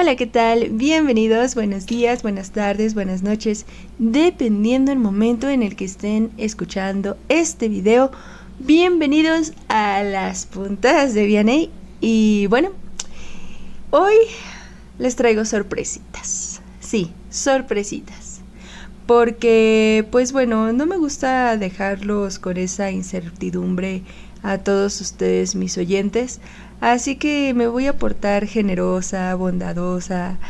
Hola, ¿qué tal? Bienvenidos, buenos días, buenas tardes, buenas noches, dependiendo el momento en el que estén escuchando este video. Bienvenidos a las puntadas de Vianney. Y bueno, hoy les traigo sorpresitas. Sí, sorpresitas. Porque, pues bueno, no me gusta dejarlos con esa incertidumbre a todos ustedes, mis oyentes. Así que me voy a portar generosa, bondadosa.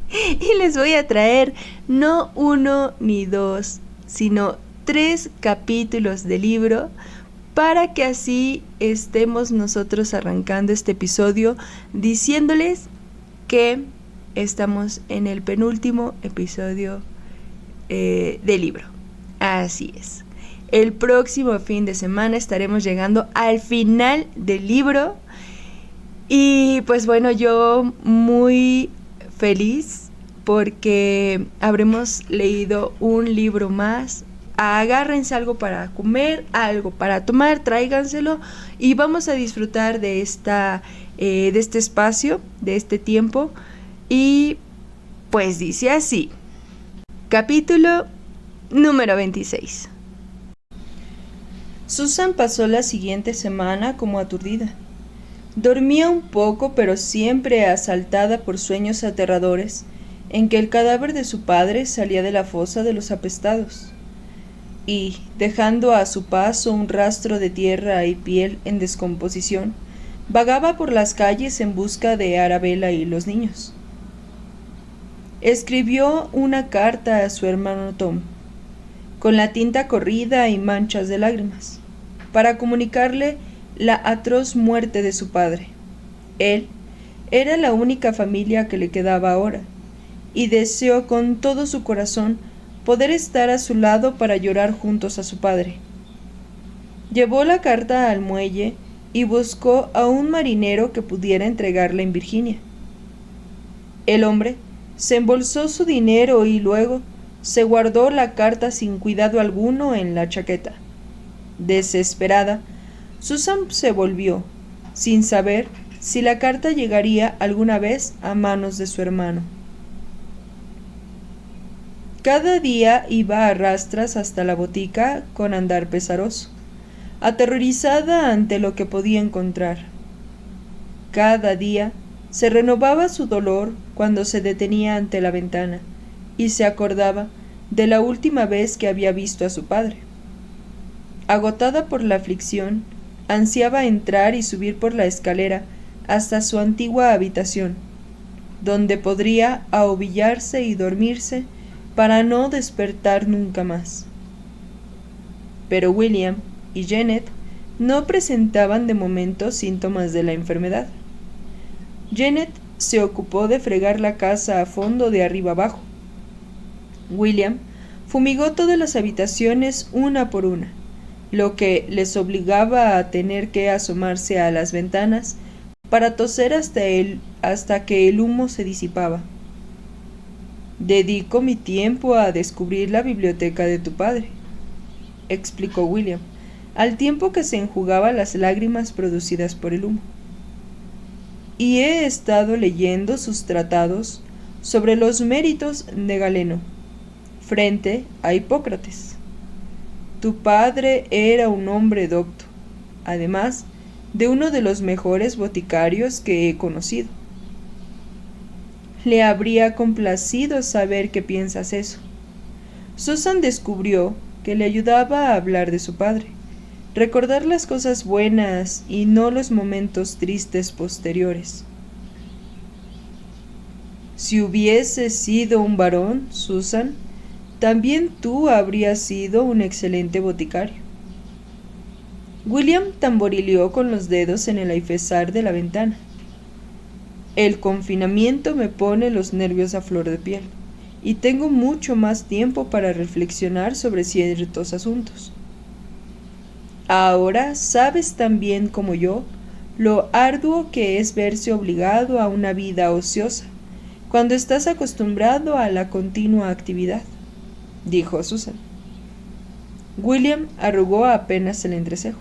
Y les voy a traer no 1 ni 2, sino 3 capítulos de libro, para que así estemos nosotros arrancando este episodio diciéndoles que estamos en el penúltimo episodio del libro. Así es. El próximo fin de semana estaremos llegando al final del libro. Y pues bueno, yo muy feliz porque habremos leído un libro más. Agárrense algo para comer, algo para tomar, tráiganselo y vamos a disfrutar de este espacio, de este tiempo. Y pues dice así. Capítulo número 26. Susan pasó la siguiente semana como aturdida. Dormía un poco, pero siempre asaltada por sueños aterradores, en que el cadáver de su padre salía de la fosa de los apestados, y, dejando a su paso un rastro de tierra y piel en descomposición, vagaba por las calles en busca de Arabella y los niños. Escribió una carta a su hermano Tom, con la tinta corrida y manchas de lágrimas, para comunicarle la atroz muerte de su padre. Él era la única familia que le quedaba ahora, y deseó con todo su corazón poder estar a su lado para llorar juntos a su padre. Llevó la carta al muelle y buscó a un marinero que pudiera entregarla en Virginia. El hombre se embolsó su dinero y luego se guardó la carta sin cuidado alguno en la chaqueta. Desesperada, Susan se volvió, sin saber si la carta llegaría alguna vez a manos de su hermano. Cada día iba a rastras hasta la botica con andar pesaroso, aterrorizada ante lo que podía encontrar. Cada día se renovaba su dolor cuando se detenía ante la ventana y se acordaba de la última vez que había visto a su padre. Agotada por la aflicción, ansiaba entrar y subir por la escalera hasta su antigua habitación, donde podría ahobillarse y dormirse para no despertar nunca más. Pero William y Janet no presentaban de momento síntomas de la enfermedad. Janet se ocupó de fregar la casa a fondo de arriba abajo. William fumigó todas las habitaciones una por una, lo que les obligaba a tener que asomarse a las ventanas para toser hasta que el humo se disipaba. «Dedico mi tiempo a descubrir la biblioteca de tu padre», explicó William, al tiempo que se enjugaba las lágrimas producidas por el humo. «Y he estado leyendo sus tratados sobre los méritos de Galeno, frente a Hipócrates. Tu padre era un hombre docto, además de uno de los mejores boticarios que he conocido. Le habría complacido saber que piensas eso». Susan descubrió que le ayudaba a hablar de su padre, recordar las cosas buenas y no los momentos tristes posteriores. «Si hubieses sido un varón, Susan, también tú habrías sido un excelente boticario». William tamborileó con los dedos en el alféizar de la ventana. «El confinamiento me pone los nervios a flor de piel, y tengo mucho más tiempo para reflexionar sobre ciertos asuntos. Ahora sabes tan bien como yo lo arduo que es verse obligado a una vida ociosa, cuando estás acostumbrado a la continua actividad», dijo Susan. William arrugó apenas el entrecejo.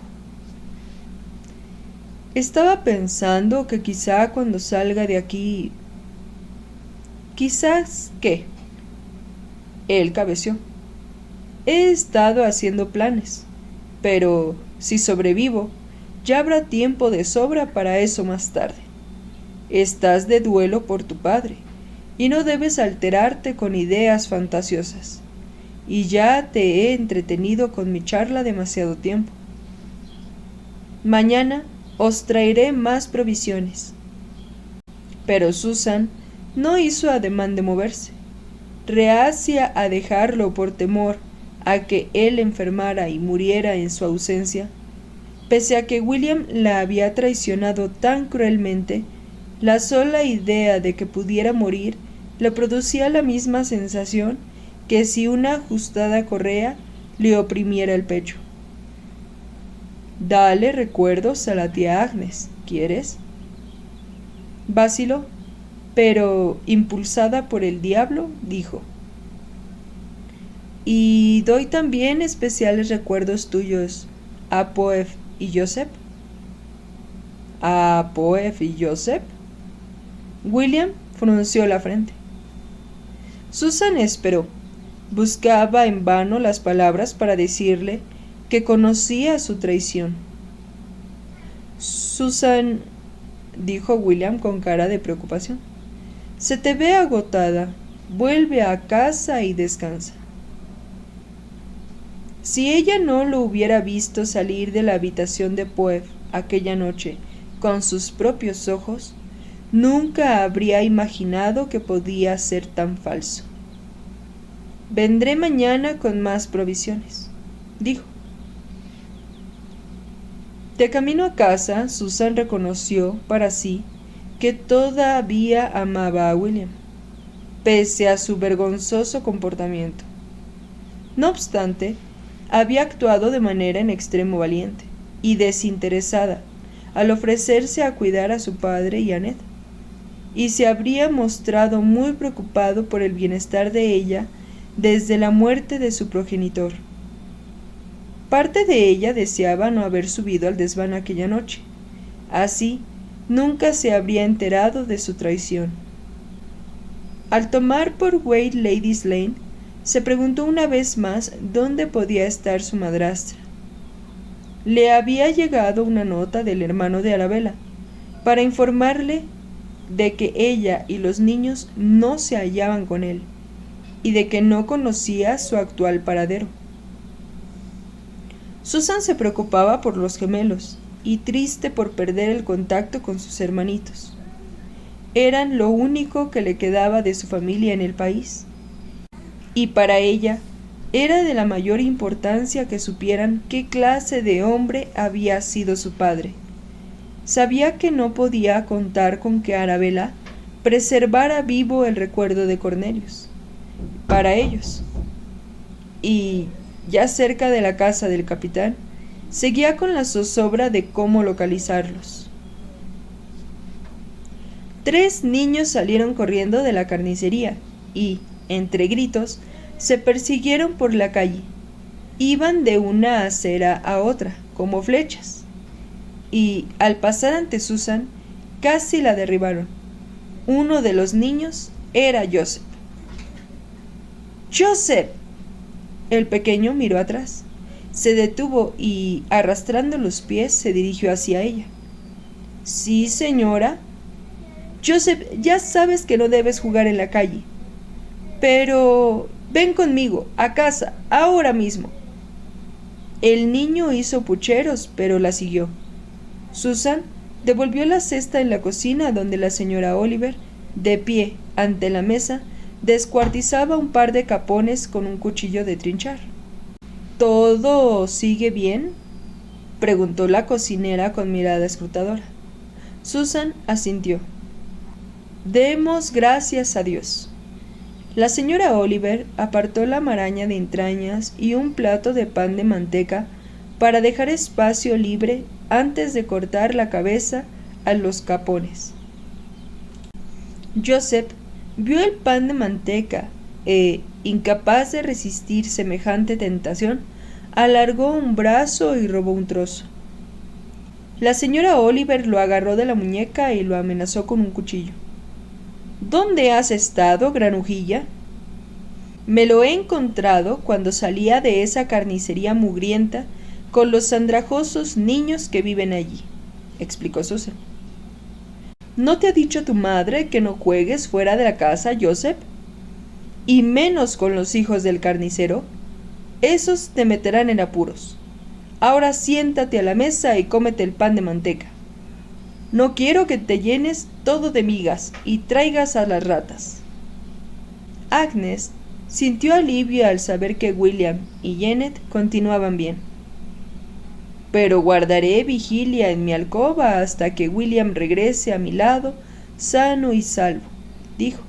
Estaba pensando que quizá cuando salga de aquí... ¿Quizás qué? Él cabeció. He estado haciendo planes, pero si sobrevivo, ya habrá tiempo de sobra para eso más tarde. Estás de duelo por tu padre, y no debes alterarte con ideas fantasiosas. Y ya te he entretenido con mi charla demasiado tiempo. Mañana os traeré más provisiones. Pero Susan no hizo ademán de moverse, reacia a dejarlo por temor a que él enfermara y muriera en su ausencia. Pese a que William la había traicionado tan cruelmente, la sola idea de que pudiera morir le producía la misma sensación que si una ajustada correa le oprimiera el pecho. Dale recuerdos a la tía Agnes, ¿quieres? Vaciló, pero, impulsada por el diablo, dijo: ¿Y doy también especiales recuerdos tuyos a Poef y Joseph? ¿A Poef y Joseph? William frunció la frente. Susan esperó. Buscaba en vano las palabras para decirle que conocía su traición. Susan, dijo William con cara de preocupación, se te ve agotada. Vuelve a casa y descansa. Si ella no lo hubiera visto salir de la habitación de Poef aquella noche con sus propios ojos, nunca habría imaginado que podía ser tan falso. Vendré mañana con más provisiones, dijo. De camino a casa, Susan reconoció para sí que todavía amaba a William, pese a su vergonzoso comportamiento. No obstante, había actuado de manera en extremo valiente y desinteresada al ofrecerse a cuidar a su padre y a Ned, y se habría mostrado muy preocupado por el bienestar de ella desde la muerte de su progenitor. Parte de ella deseaba no haber subido al desván aquella noche. Así, nunca se habría enterado de su traición. Al tomar por Great Ladies Lane, se preguntó una vez más dónde podía estar su madrastra. Le había llegado una nota del hermano de Arabella para informarle de que ella y los niños no se hallaban con él y de que no conocía su actual paradero. Susan se preocupaba por los gemelos y triste por perder el contacto con sus hermanitos. Eran lo único que le quedaba de su familia en el país, y para ella era de la mayor importancia que supieran qué clase de hombre había sido su padre. Sabía que no podía contar con que Arabella preservara vivo el recuerdo de Cornelius para ellos. Y, ya cerca de la casa del capitán, seguía con la zozobra de cómo localizarlos. 3 niños salieron corriendo de la carnicería y, entre gritos, se persiguieron por la calle. Iban de una acera a otra, como flechas, y, al pasar ante Susan, casi la derribaron. Uno de los niños era Joseph. ¡Joseph! El pequeño miró atrás, se detuvo y, arrastrando los pies, se dirigió hacia ella. —Sí, señora. Joseph, ya sabes que no debes jugar en la calle. Pero ven conmigo, a casa, ahora mismo. El niño hizo pucheros, pero la siguió. Susan devolvió la cesta en la cocina, donde la señora Oliver, de pie ante la mesa, descuartizaba un par de capones con un cuchillo de trinchar. —¿Todo sigue bien? —preguntó la cocinera con mirada escrutadora. Susan asintió. —Demos gracias a Dios. La señora Oliver apartó la maraña de entrañas y un plato de pan de manteca para dejar espacio libre antes de cortar la cabeza a los capones. Joseph vio el pan de manteca e, incapaz de resistir semejante tentación, alargó un brazo y robó un trozo. La señora Oliver lo agarró de la muñeca y lo amenazó con un cuchillo. ¿Dónde has estado, granujilla? Me lo he encontrado cuando salía de esa carnicería mugrienta con los andrajosos niños que viven allí, explicó Susan. ¿No te ha dicho tu madre que no juegues fuera de la casa, Joseph? Y menos con los hijos del carnicero. Esos te meterán en apuros. Ahora siéntate a la mesa y cómete el pan de manteca. No quiero que te llenes todo de migas y traigas a las ratas. Agnes sintió alivio al saber que William y Janet continuaban bien. Pero guardaré vigilia en mi alcoba hasta que William regrese a mi lado, sano y salvo, dijo.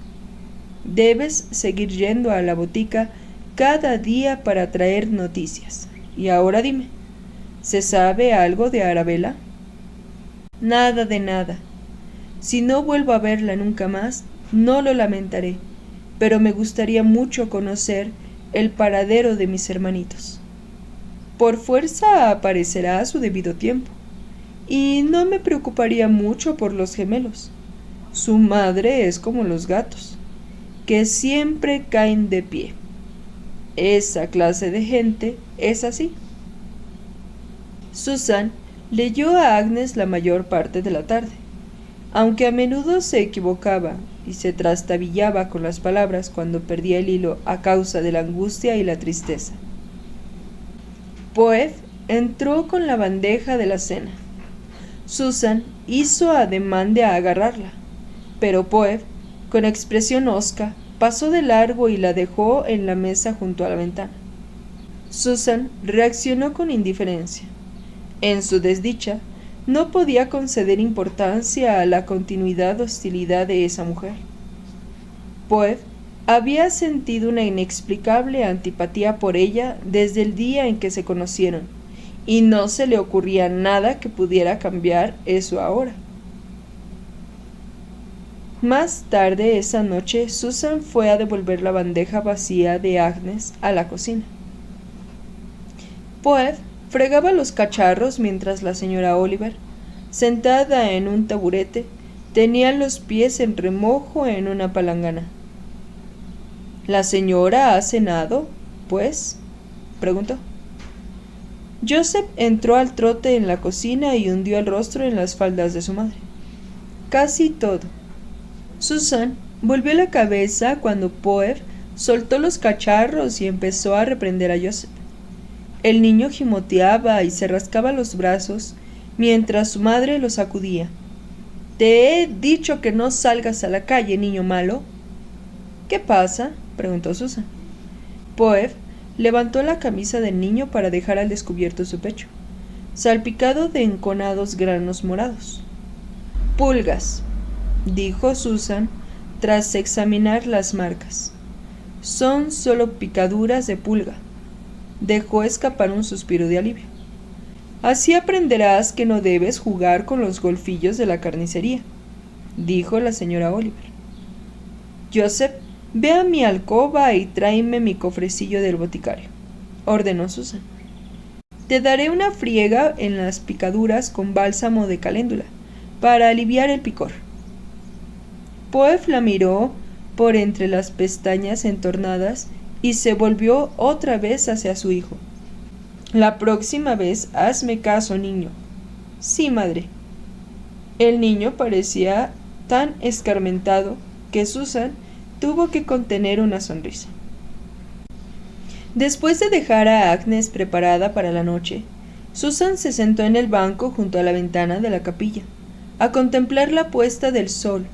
Debes seguir yendo a la botica cada día para traer noticias. Y ahora dime, ¿se sabe algo de Arabella? Nada de nada. Si no vuelvo a verla nunca más, no lo lamentaré, pero me gustaría mucho conocer el paradero de mis hermanitos. Por fuerza aparecerá a su debido tiempo, y no me preocuparía mucho por los gemelos. Su madre es como los gatos, que siempre caen de pie. Esa clase de gente es así. Susan leyó a Agnes la mayor parte de la tarde, aunque a menudo se equivocaba y se trastabillaba con las palabras cuando perdía el hilo a causa de la angustia y la tristeza. Poe entró con la bandeja de la cena. Susan hizo ademán de agarrarla, pero Poe, con expresión hosca, pasó de largo y la dejó en la mesa junto a la ventana. Susan reaccionó con indiferencia. En su desdicha, no podía conceder importancia a la continuada hostilidad de esa mujer. Poe había sentido una inexplicable antipatía por ella desde el día en que se conocieron, y no se le ocurría nada que pudiera cambiar eso ahora. Más tarde esa noche, Susan fue a devolver la bandeja vacía de Agnes a la cocina. Poe fregaba los cacharros mientras la señora Oliver, sentada en un taburete, tenía los pies en remojo en una palangana. ¿La señora ha cenado, pues? Preguntó. Joseph entró al trote en la cocina y hundió el rostro en las faldas de su madre. Casi todo. Susan volvió la cabeza cuando Poe soltó los cacharros y empezó a reprender a Joseph. El niño gimoteaba y se rascaba los brazos mientras su madre lo sacudía. «Te he dicho que no salgas a la calle, niño malo». «¿Qué pasa?», preguntó Susan. Poe levantó la camisa del niño para dejar al descubierto su pecho, salpicado de enconados granos morados. «Pulgas», dijo Susan tras examinar las marcas. «Son solo picaduras de pulga». Dejó escapar un suspiro de alivio. «Así aprenderás que no debes jugar con los golfillos de la carnicería», dijo la señora Oliver. «Joseph, ve a mi alcoba y tráeme mi cofrecillo del boticario», ordenó Susan. «Te daré una friega en las picaduras con bálsamo de caléndula, para aliviar el picor». Poe la miró por entre las pestañas entornadas y se volvió otra vez hacia su hijo. «La próxima vez hazme caso, niño». «Sí, madre». El niño parecía tan escarmentado que Susan tuvo que contener una sonrisa. Después de dejar a Agnes preparada para la noche, Susan se sentó en el banco junto a la ventana de la capilla, a contemplar la puesta del sol,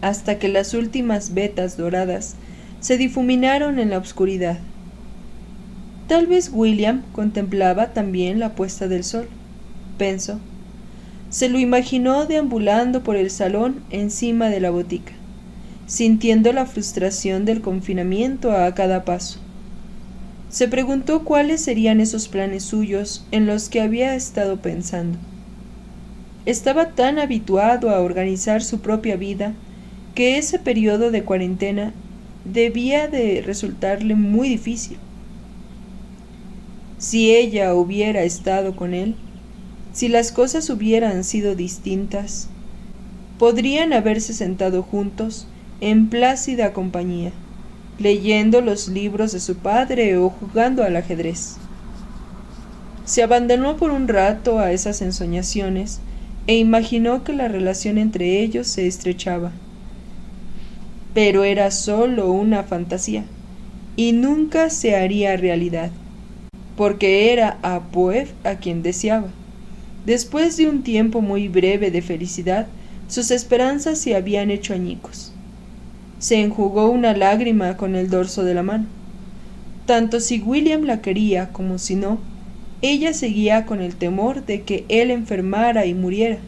hasta que las últimas vetas doradas se difuminaron en la oscuridad. Tal vez William contemplaba también la puesta del sol, pensó. Se lo imaginó deambulando por el salón encima de la botica, sintiendo la frustración del confinamiento a cada paso. Se preguntó cuáles serían esos planes suyos en los que había estado pensando. Estaba tan habituado a organizar su propia vida que ese periodo de cuarentena debía de resultarle muy difícil. Si ella hubiera estado con él, Si las cosas hubieran sido distintas, podrían haberse sentado juntos en plácida compañía, leyendo los libros de su padre o jugando al ajedrez. Se abandonó por un rato a esas ensoñaciones e imaginó que la relación entre ellos se estrechaba. Pero era solo una fantasía, y nunca se haría realidad, porque era a Poef a quien deseaba. Después de un tiempo muy breve de felicidad, sus esperanzas se habían hecho añicos. Se enjugó una lágrima con el dorso de la mano. Tanto si William la quería como si no, ella seguía con el temor de que él enfermara y muriera.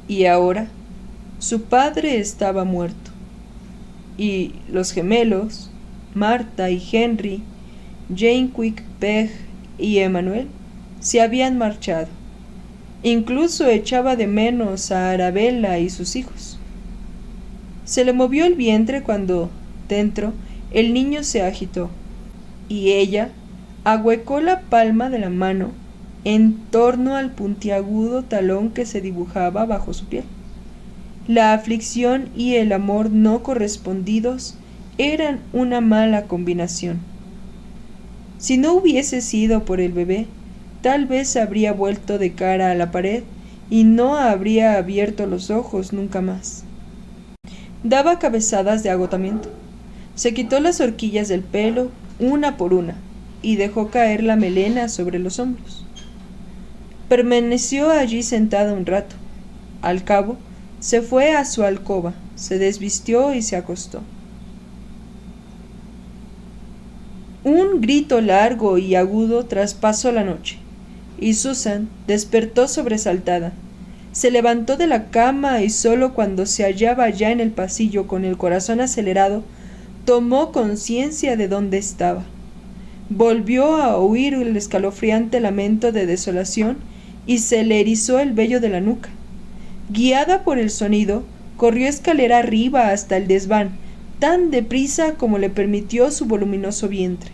Y ahora, su padre estaba muerto. Y los gemelos, Martha y Henry, Jane Quick Peg y Emmanuel, se habían marchado. Incluso echaba de menos a Arabella y sus hijos. Se le movió el vientre cuando, dentro, el niño se agitó, y ella ahuecó la palma de la mano en torno al puntiagudo talón que se dibujaba bajo su piel. La aflicción y el amor no correspondidos eran una mala combinación. Si no hubiese sido por el bebé, tal vez habría vuelto de cara a la pared y no habría abierto los ojos nunca más. Daba cabezadas de agotamiento. Se quitó las horquillas del pelo una por una y dejó caer la melena sobre los hombros. Permaneció allí sentada un rato. Al cabo, se fue a su alcoba, se desvistió y se acostó. Un grito largo y agudo traspasó la noche, y Susan despertó sobresaltada. Se levantó de la cama y solo cuando se hallaba ya en el pasillo con el corazón acelerado, tomó conciencia de dónde estaba. Volvió a oír el escalofriante lamento de desolación y se le erizó el vello de la nuca. Guiada por el sonido, corrió escalera arriba hasta el desván, tan deprisa como le permitió su voluminoso vientre.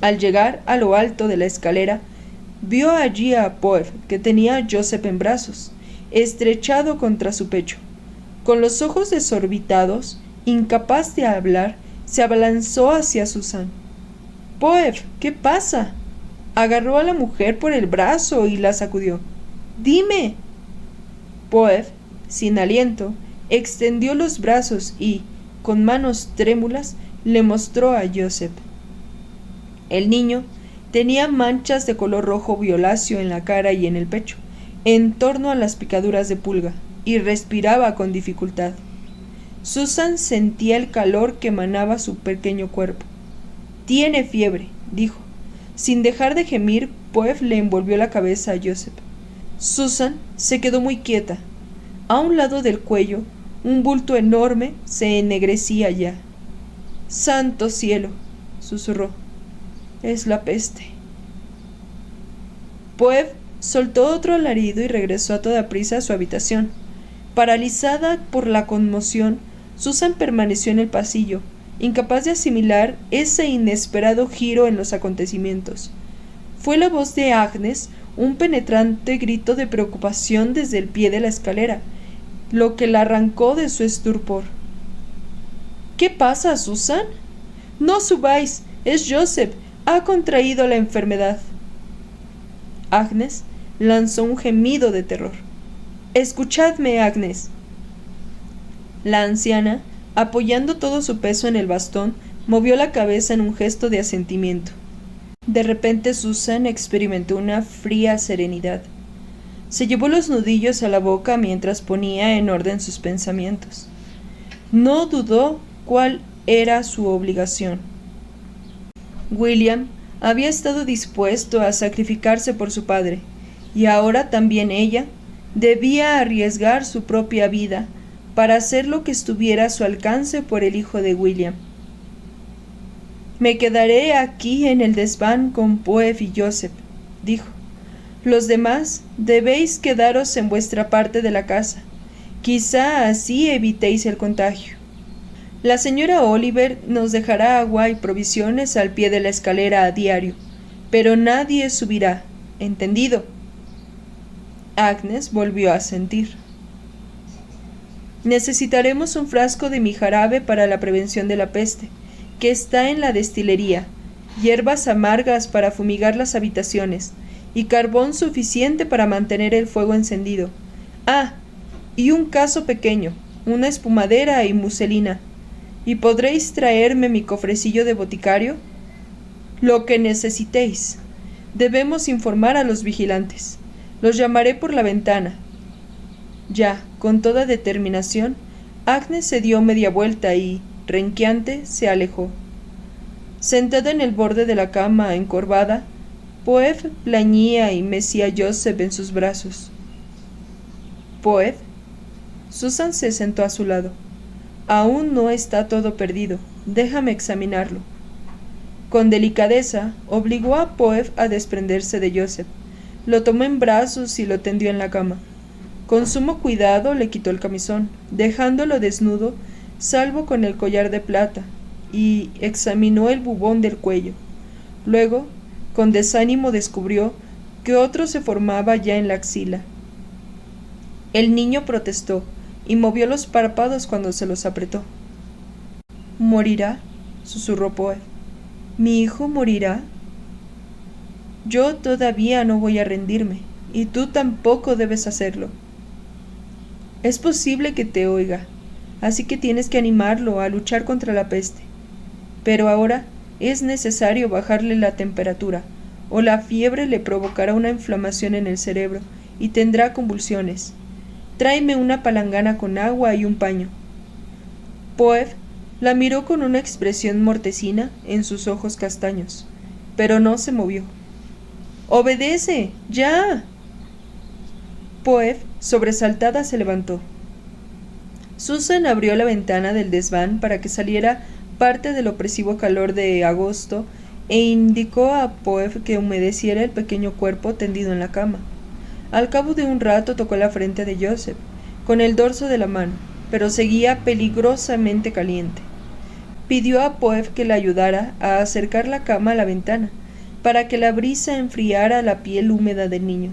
Al llegar a lo alto de la escalera, vio allí a Poef, que tenía a Joseph en brazos, estrechado contra su pecho. Con los ojos desorbitados, incapaz de hablar, se abalanzó hacia Susan. —Poef, ¿qué pasa? Agarró a la mujer por el brazo y la sacudió. —Dime. Poef, sin aliento, extendió los brazos y, con manos trémulas, le mostró a Joseph. El niño tenía manchas de color rojo violáceo en la cara y en el pecho, en torno a las picaduras de pulga, y respiraba con dificultad. Susan sentía el calor que emanaba su pequeño cuerpo. —Tiene fiebre —dijo. Sin dejar de gemir, Poef le envolvió la cabeza a Joseph. Susan se quedó muy quieta. A un lado del cuello, un bulto enorme se ennegrecía ya. —¡Santo cielo! —susurró—. Es la peste. Poef soltó otro alarido y regresó a toda prisa a su habitación. Paralizada por la conmoción, Susan permaneció en el pasillo, incapaz de asimilar ese inesperado giro en los acontecimientos. Fue la voz de Agnes, un penetrante grito de preocupación desde el pie de la escalera, lo que la arrancó de su estupor. —¿Qué pasa, Susan? —No subáis, es Joseph. Ha contraído la enfermedad. Agnes lanzó un gemido de terror. —Escuchadme, Agnes. La anciana, apoyando todo su peso en el bastón, movió la cabeza en un gesto de asentimiento. De repente Susan experimentó una fría serenidad. Se llevó los nudillos a la boca mientras ponía en orden sus pensamientos. No dudó cuál era su obligación. William había estado dispuesto a sacrificarse por su padre, y ahora también ella debía arriesgar su propia vida para hacer lo que estuviera a su alcance por el hijo de William. —Me quedaré aquí en el desván con Poef y Joseph —dijo—. Los demás debéis quedaros en vuestra parte de la casa. Quizá así evitéis el contagio. La señora Oliver nos dejará agua y provisiones al pie de la escalera a diario, pero nadie subirá, ¿entendido? Agnes volvió a asentir. Necesitaremos un frasco de mi jarabe para la prevención de la peste, que está en la destilería, hierbas amargas para fumigar las habitaciones, y carbón suficiente para mantener el fuego encendido. Ah, y un cazo pequeño, una espumadera y muselina. ¿Y podréis traerme mi cofrecillo de boticario? Lo que necesitéis. Debemos informar a los vigilantes. Los llamaré por la ventana. Ya, con toda determinación, Agnes se dio media vuelta y, renqueante, se alejó. Sentada en el borde de la cama, encorvada, Poef plañía y mecía a Joseph en sus brazos. Poef. Susan se sentó a su lado. Aún no está todo perdido. Déjame examinarlo. Con delicadeza, obligó a Poef a desprenderse de Joseph. Lo tomó en brazos y lo tendió en la cama. Con sumo cuidado le quitó el camisón, dejándolo desnudo, salvo con el collar de plata, y examinó el bubón del cuello. Luego, con desánimo descubrió que otro se formaba ya en la axila. El niño protestó y movió los párpados cuando se los apretó. «¿Morirá?», susurró Poef. «¿Mi hijo morirá?». «Yo todavía no voy a rendirme, y tú tampoco debes hacerlo». «Es posible que te oiga, así que tienes que animarlo a luchar contra la peste. Pero ahora es necesario bajarle la temperatura, o la fiebre le provocará una inflamación en el cerebro y tendrá convulsiones. Tráeme una palangana con agua y un paño». Poef la miró con una expresión mortecina en sus ojos castaños, pero no se movió. «¡Obedece! ¡Ya!». Poef, sobresaltada, se levantó. Susan abrió la ventana del desván para que saliera parte del opresivo calor de agosto e indicó a Poef que humedeciera el pequeño cuerpo tendido en la cama. Al cabo de un rato tocó la frente de Joseph, con el dorso de la mano, pero seguía peligrosamente caliente. Pidió a Poef que la ayudara a acercar la cama a la ventana, para que la brisa enfriara la piel húmeda del niño.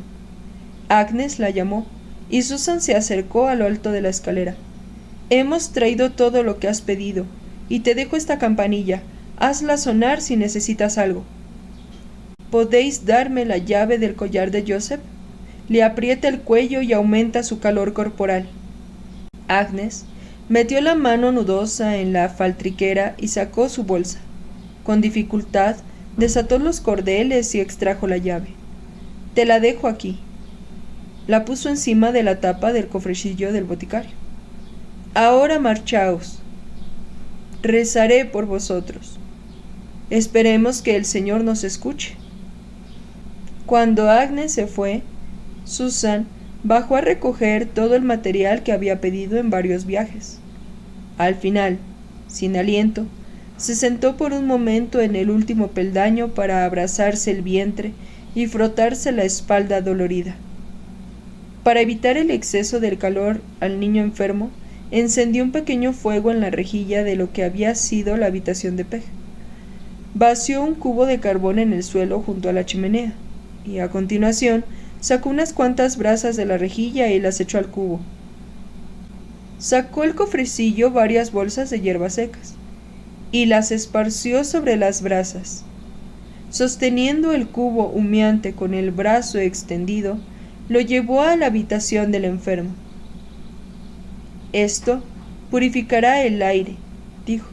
Agnes la llamó, y Susan se acercó a lo alto de la escalera. «Hemos traído todo lo que has pedido, y te dejo esta campanilla. Hazla sonar si necesitas algo». «¿Podéis darme la llave del collar de Joseph? Le aprieta el cuello y aumenta su calor corporal». Agnes metió la mano nudosa en la faltriquera y sacó su bolsa. Con dificultad desató los cordeles y extrajo la llave. «Te la dejo aquí». La puso encima de la tapa del cofrecillo del boticario. «Ahora marchaos. Rezaré por vosotros. Esperemos que el Señor nos escuche». Cuando Agnes se fue, Susan bajó a recoger todo el material que había pedido en varios viajes. Al final, sin aliento, se sentó por un momento en el último peldaño para abrazarse el vientre y frotarse la espalda dolorida. Para evitar el exceso del calor al niño enfermo, encendió un pequeño fuego en la rejilla de lo que había sido la habitación de Peg. Vació un cubo de carbón en el suelo junto a la chimenea, y a continuación sacó unas cuantas brasas de la rejilla y las echó al cubo. Sacó del cofrecillo varias bolsas de hierbas secas, y las esparció sobre las brasas. Sosteniendo el cubo humeante con el brazo extendido, lo llevó a la habitación del enfermo. «Esto purificará el aire», dijo.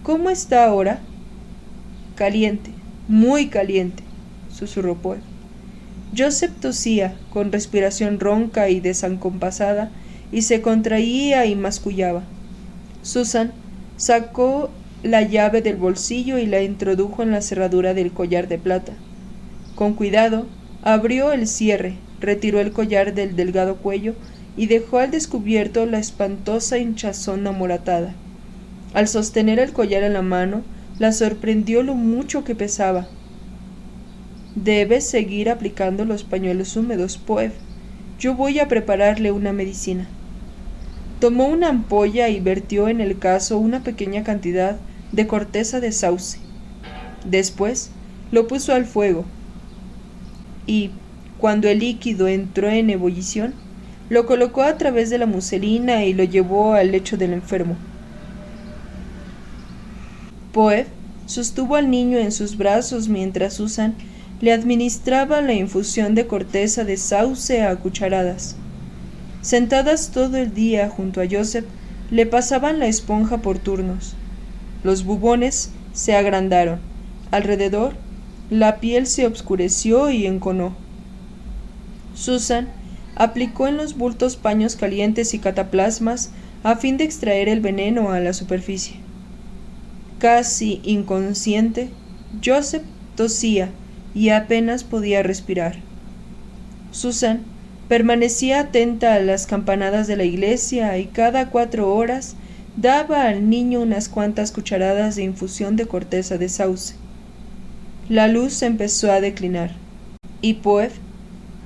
«¿Cómo está ahora?» «Caliente, muy caliente», susurró Poe. Joseph tosía, con respiración ronca y desacompasada, y se contraía y mascullaba. Susan sacó la llave del bolsillo y la introdujo en la cerradura del collar de plata. Con cuidado, abrió el cierre, retiró el collar del delgado cuello y dejó al descubierto la espantosa hinchazón amoratada. Al sostener el collar en la mano, la sorprendió lo mucho que pesaba. «Debes seguir aplicando los pañuelos húmedos, Poef. Yo voy a prepararle una medicina». Tomó una ampolla y vertió en el cazo una pequeña cantidad de corteza de sauce. Después lo puso al fuego y, Cuando el líquido entró en ebullición, lo colocó a través de la muselina y lo llevó al lecho del enfermo. Poe sostuvo al niño en sus brazos mientras Susan le administraba la infusión de corteza de sauce a cucharadas. Sentadas todo el día junto a Joseph, le pasaban la esponja por turnos. Los bubones se agrandaron. Alrededor, la piel se obscureció y enconó. Susan aplicó en los bultos paños calientes y cataplasmas a fin de extraer el veneno a la superficie. Casi inconsciente, Joseph tosía y apenas podía respirar. Susan permanecía atenta a las campanadas de la iglesia y cada 4 horas daba al niño unas cuantas cucharadas de infusión de corteza de sauce. La luz empezó a declinar, y Poe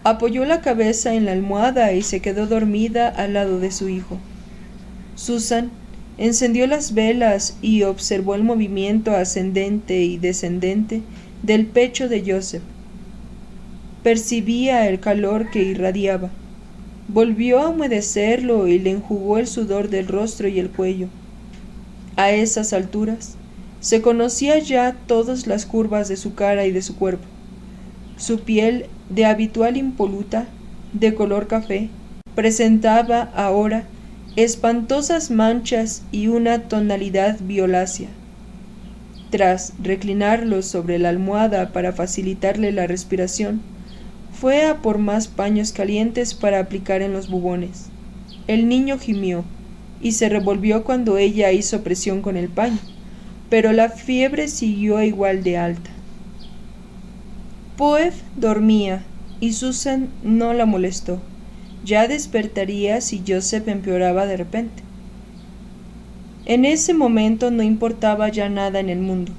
apoyó la cabeza en la almohada y se quedó dormida al lado de su hijo. Susan encendió las velas y observó el movimiento ascendente y descendente del pecho de Joseph. Percibía el calor que irradiaba. Volvió a humedecerlo y le enjugó el sudor del rostro y el cuello. A esas alturas, se conocía ya todas las curvas de su cara y de su cuerpo. Su piel, de habitual impoluta, de color café, presentaba ahora espantosas manchas y una tonalidad violácea. Tras reclinarlo sobre la almohada para facilitarle la respiración, fue a por más paños calientes para aplicar en los bubones. El niño gimió y se revolvió cuando ella hizo presión con el paño, pero la fiebre siguió igual de alta. Poe dormía y Susan no la molestó. Ya despertaría si Joseph empeoraba de repente. En ese momento no importaba ya nada en el mundo.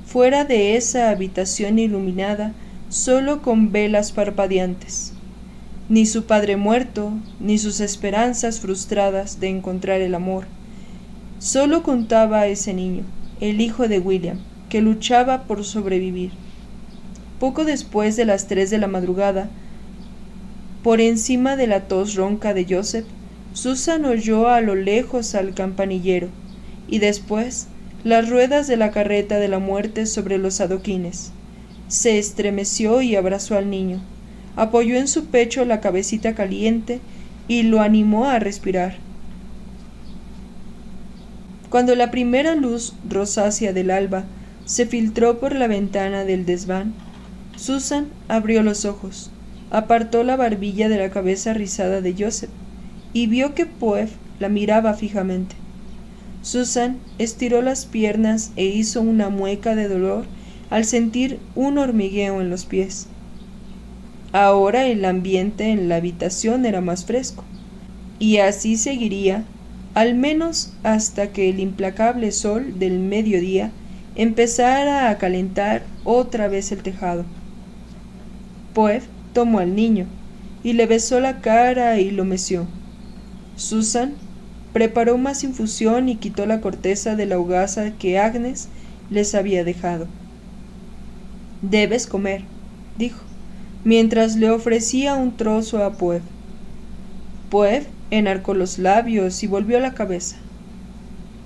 Fuera de esa habitación iluminada, solo con velas parpadeantes. Ni su padre muerto, ni sus esperanzas frustradas de encontrar el amor. Solo contaba a ese niño, el hijo de William, que luchaba por sobrevivir. Poco después de las 3 de la madrugada, por encima de la tos ronca de Joseph, Susan oyó a lo lejos al campanillero, y después las ruedas de la carreta de la muerte sobre los adoquines. Se estremeció y abrazó al niño, apoyó en su pecho la cabecita caliente y lo animó a respirar. Cuando la primera luz rosácea del alba se filtró por la ventana del desván, Susan abrió los ojos, apartó la barbilla de la cabeza rizada de Joseph y vio que Poe la miraba fijamente. Susan estiró las piernas e hizo una mueca de dolor al sentir un hormigueo en los pies. Ahora el ambiente en la habitación era más fresco, y así seguiría, al menos hasta que el implacable sol del mediodía empezara a calentar otra vez el tejado. Poe tomó al niño y le besó la cara y lo meció. Susan preparó más infusión y quitó la corteza de la hogaza que Agnes les había dejado. «Debes comer», dijo, mientras le ofrecía un trozo a Poe. Poe enarcó los labios y volvió la cabeza.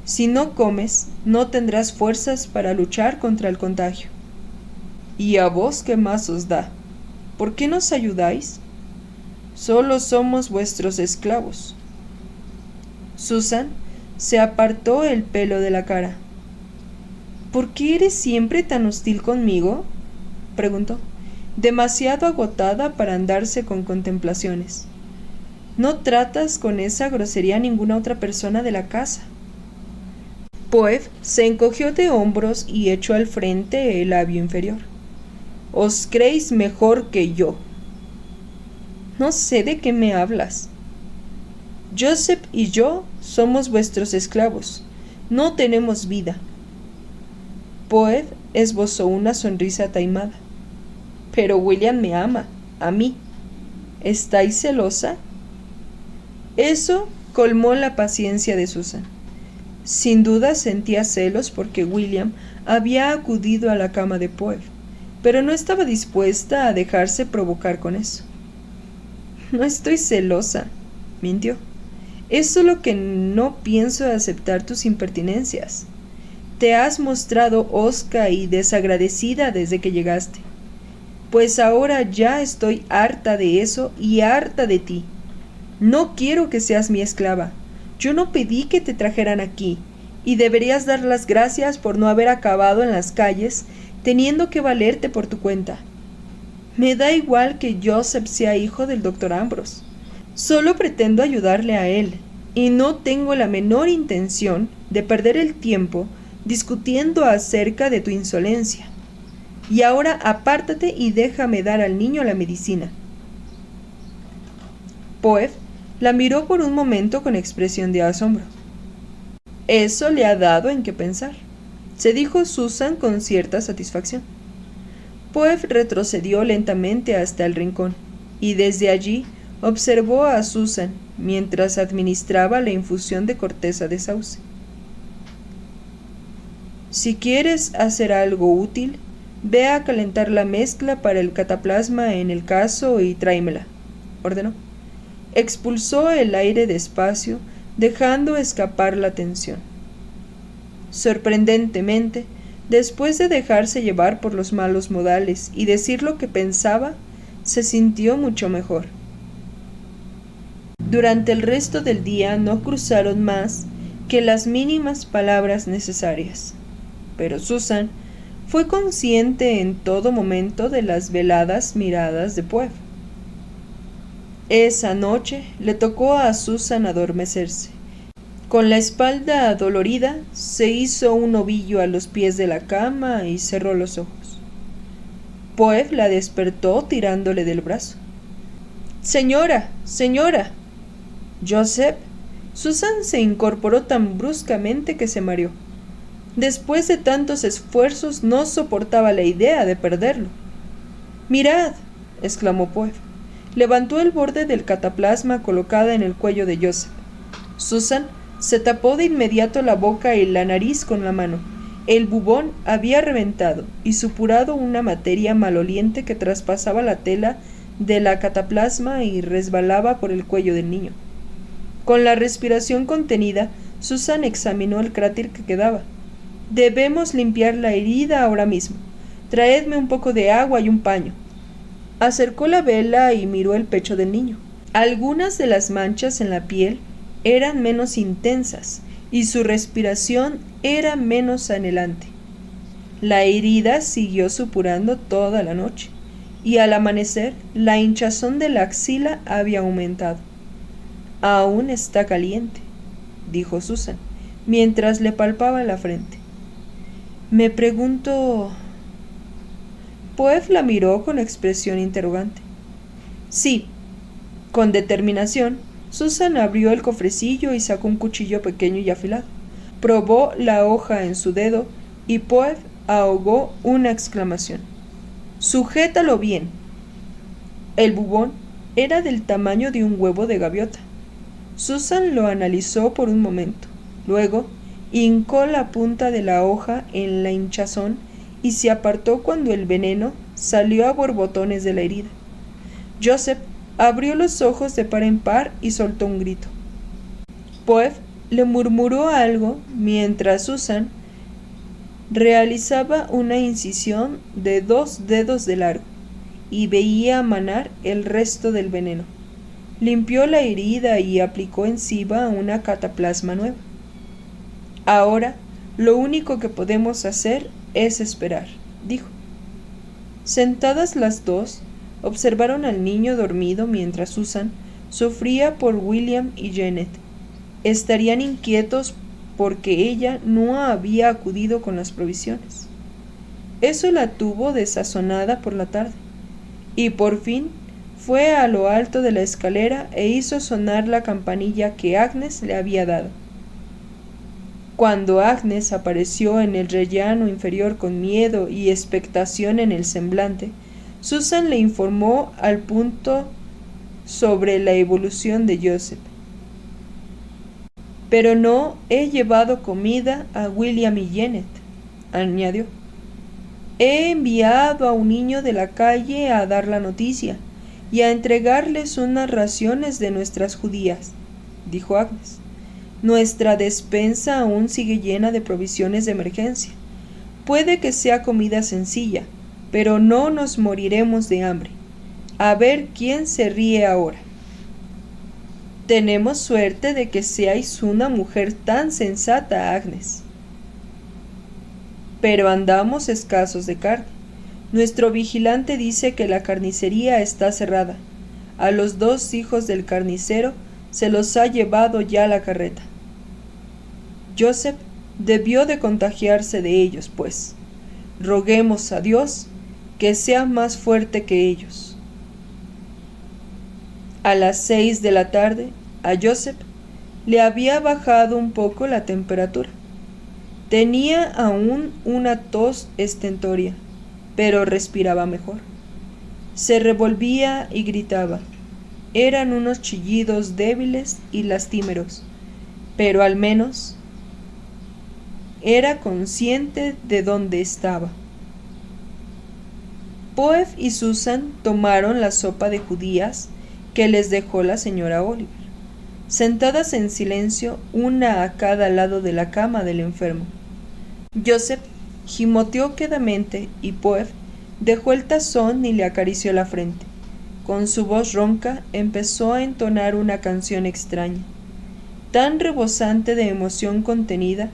«Si no comes, no tendrás fuerzas para luchar contra el contagio. ¿Y a vos qué más os da? ¿Por qué nos ayudáis? Solo somos vuestros esclavos». Susan se apartó el pelo de la cara. «¿Por qué eres siempre tan hostil conmigo?», preguntó, demasiado agotada para andarse con contemplaciones. «No tratas con esa grosería a ninguna otra persona de la casa». Poe se encogió de hombros y echó al frente el labio inferior. «Os creéis mejor que yo». «No sé de qué me hablas». «Joseph y yo somos vuestros esclavos. No tenemos vida». Poe esbozó una sonrisa taimada. «Pero William me ama, a mí. ¿Estáis celosa?». Eso colmó la paciencia de Susan. Sin duda sentía celos porque William había acudido a la cama de Poe, pero no estaba dispuesta a dejarse provocar con eso. No estoy celosa, mintió. Es solo que no pienso aceptar tus impertinencias. Te has mostrado hosca y desagradecida desde que llegaste. Pues ahora ya estoy harta de eso y harta de ti. No quiero que seas mi esclava. Yo no pedí que te trajeran aquí, y deberías dar las gracias por no haber acabado en las calles teniendo que valerte por tu cuenta. Me da igual que Joseph sea hijo del doctor Ambrose. Solo pretendo ayudarle a él, y no tengo la menor intención de perder el tiempo discutiendo acerca de tu insolencia. Y ahora apártate y déjame dar al niño la medicina. Poe la miró por un momento con expresión de asombro. Eso le ha dado en qué pensar, se dijo Susan con cierta satisfacción. Poe retrocedió lentamente hasta el rincón, y desde allí observó a Susan mientras administraba la infusión de corteza de sauce. Si quieres hacer algo útil, ve a calentar la mezcla para el cataplasma en el caso y tráemela, ordenó. Expulsó el aire despacio, dejando escapar la tensión. Sorprendentemente, después de dejarse llevar por los malos modales y decir lo que pensaba, se sintió mucho mejor. Durante el resto del día no cruzaron más que las mínimas palabras necesarias, pero Susan fue consciente en todo momento de las veladas miradas de Poe. Esa noche le tocó a Susan adormecerse. Con la espalda adolorida, se hizo un ovillo a los pies de la cama y cerró los ojos. Poe la despertó tirándole del brazo. ¡Señora! ¡Señora! Joseph. Susan se incorporó tan bruscamente que se mareó. Después de tantos esfuerzos no soportaba la idea de perderlo. ¡Mirad! exclamó Poe. Levantó el borde del cataplasma colocada en el cuello de Joseph. Susan se tapó de inmediato la boca y la nariz con la mano. El bubón había reventado y supurado una materia maloliente que traspasaba la tela de la cataplasma y resbalaba por el cuello del niño. Con la respiración contenida, Susan examinó el cráter que quedaba. Debemos limpiar la herida ahora mismo. Traedme un poco de agua y un paño. Acercó la vela y miró el pecho del niño. Algunas de las manchas en la piel eran menos intensas y su respiración era menos anhelante. La herida siguió supurando toda la noche, y al amanecer la hinchazón de la axila había aumentado. Aún está caliente, dijo Susan, mientras le palpaba la frente. Me pregunto... Poe la miró con expresión interrogante. Sí. Con determinación, Susan abrió el cofrecillo y sacó un cuchillo pequeño y afilado. Probó la hoja en su dedo y Poe ahogó una exclamación. ¡Sujétalo bien! El bubón era del tamaño de un huevo de gaviota. Susan lo analizó por un momento. Luego, hincó la punta de la hoja en la hinchazón y se apartó cuando el veneno salió a borbotones de la herida. Joseph abrió los ojos de par en par y soltó un grito. Poe le murmuró algo mientras Susan realizaba una incisión de 2 dedos de largo y veía manar el resto del veneno. Limpió la herida y aplicó encima una cataplasma nueva. Ahora, lo único que podemos hacer es esperar, dijo. Sentadas las dos, observaron al niño dormido mientras Susan sufría por William y Janet. Estarían inquietos porque ella no había acudido con las provisiones. Eso la tuvo desazonada por la tarde, y por fin fue a lo alto de la escalera e hizo sonar la campanilla que Agnes le había dado. Cuando Agnes apareció en el rellano inferior con miedo y expectación en el semblante, Susan le informó al punto sobre la evolución de Joseph. Pero no he llevado comida a William y Janet, añadió. He enviado a un niño de la calle a dar la noticia y a entregarles unas raciones de nuestras judías, dijo Agnes. Nuestra despensa aún sigue llena de provisiones de emergencia. Puede que sea comida sencilla, pero no nos moriremos de hambre. A ver quién se ríe ahora. Tenemos suerte de que seáis una mujer tan sensata, Agnes. Pero andamos escasos de carne. Nuestro vigilante dice que la carnicería está cerrada. A los 2 hijos del carnicero se los ha llevado ya la carreta. Joseph debió de contagiarse de ellos, pues. Roguemos a Dios que sea más fuerte que ellos. A las 6 de la tarde, a Joseph le había bajado un poco la temperatura. Tenía aún una tos estentoria, pero respiraba mejor. Se revolvía y gritaba. Eran unos chillidos débiles y lastimeros, pero al menos era consciente de dónde estaba. Poef y Susan tomaron la sopa de judías que les dejó la señora Oliver, sentadas en silencio, una a cada lado de la cama del enfermo. Joseph gimoteó quedamente y Poef dejó el tazón y le acarició la frente. Con su voz ronca empezó a entonar una canción extraña, tan rebosante de emoción contenida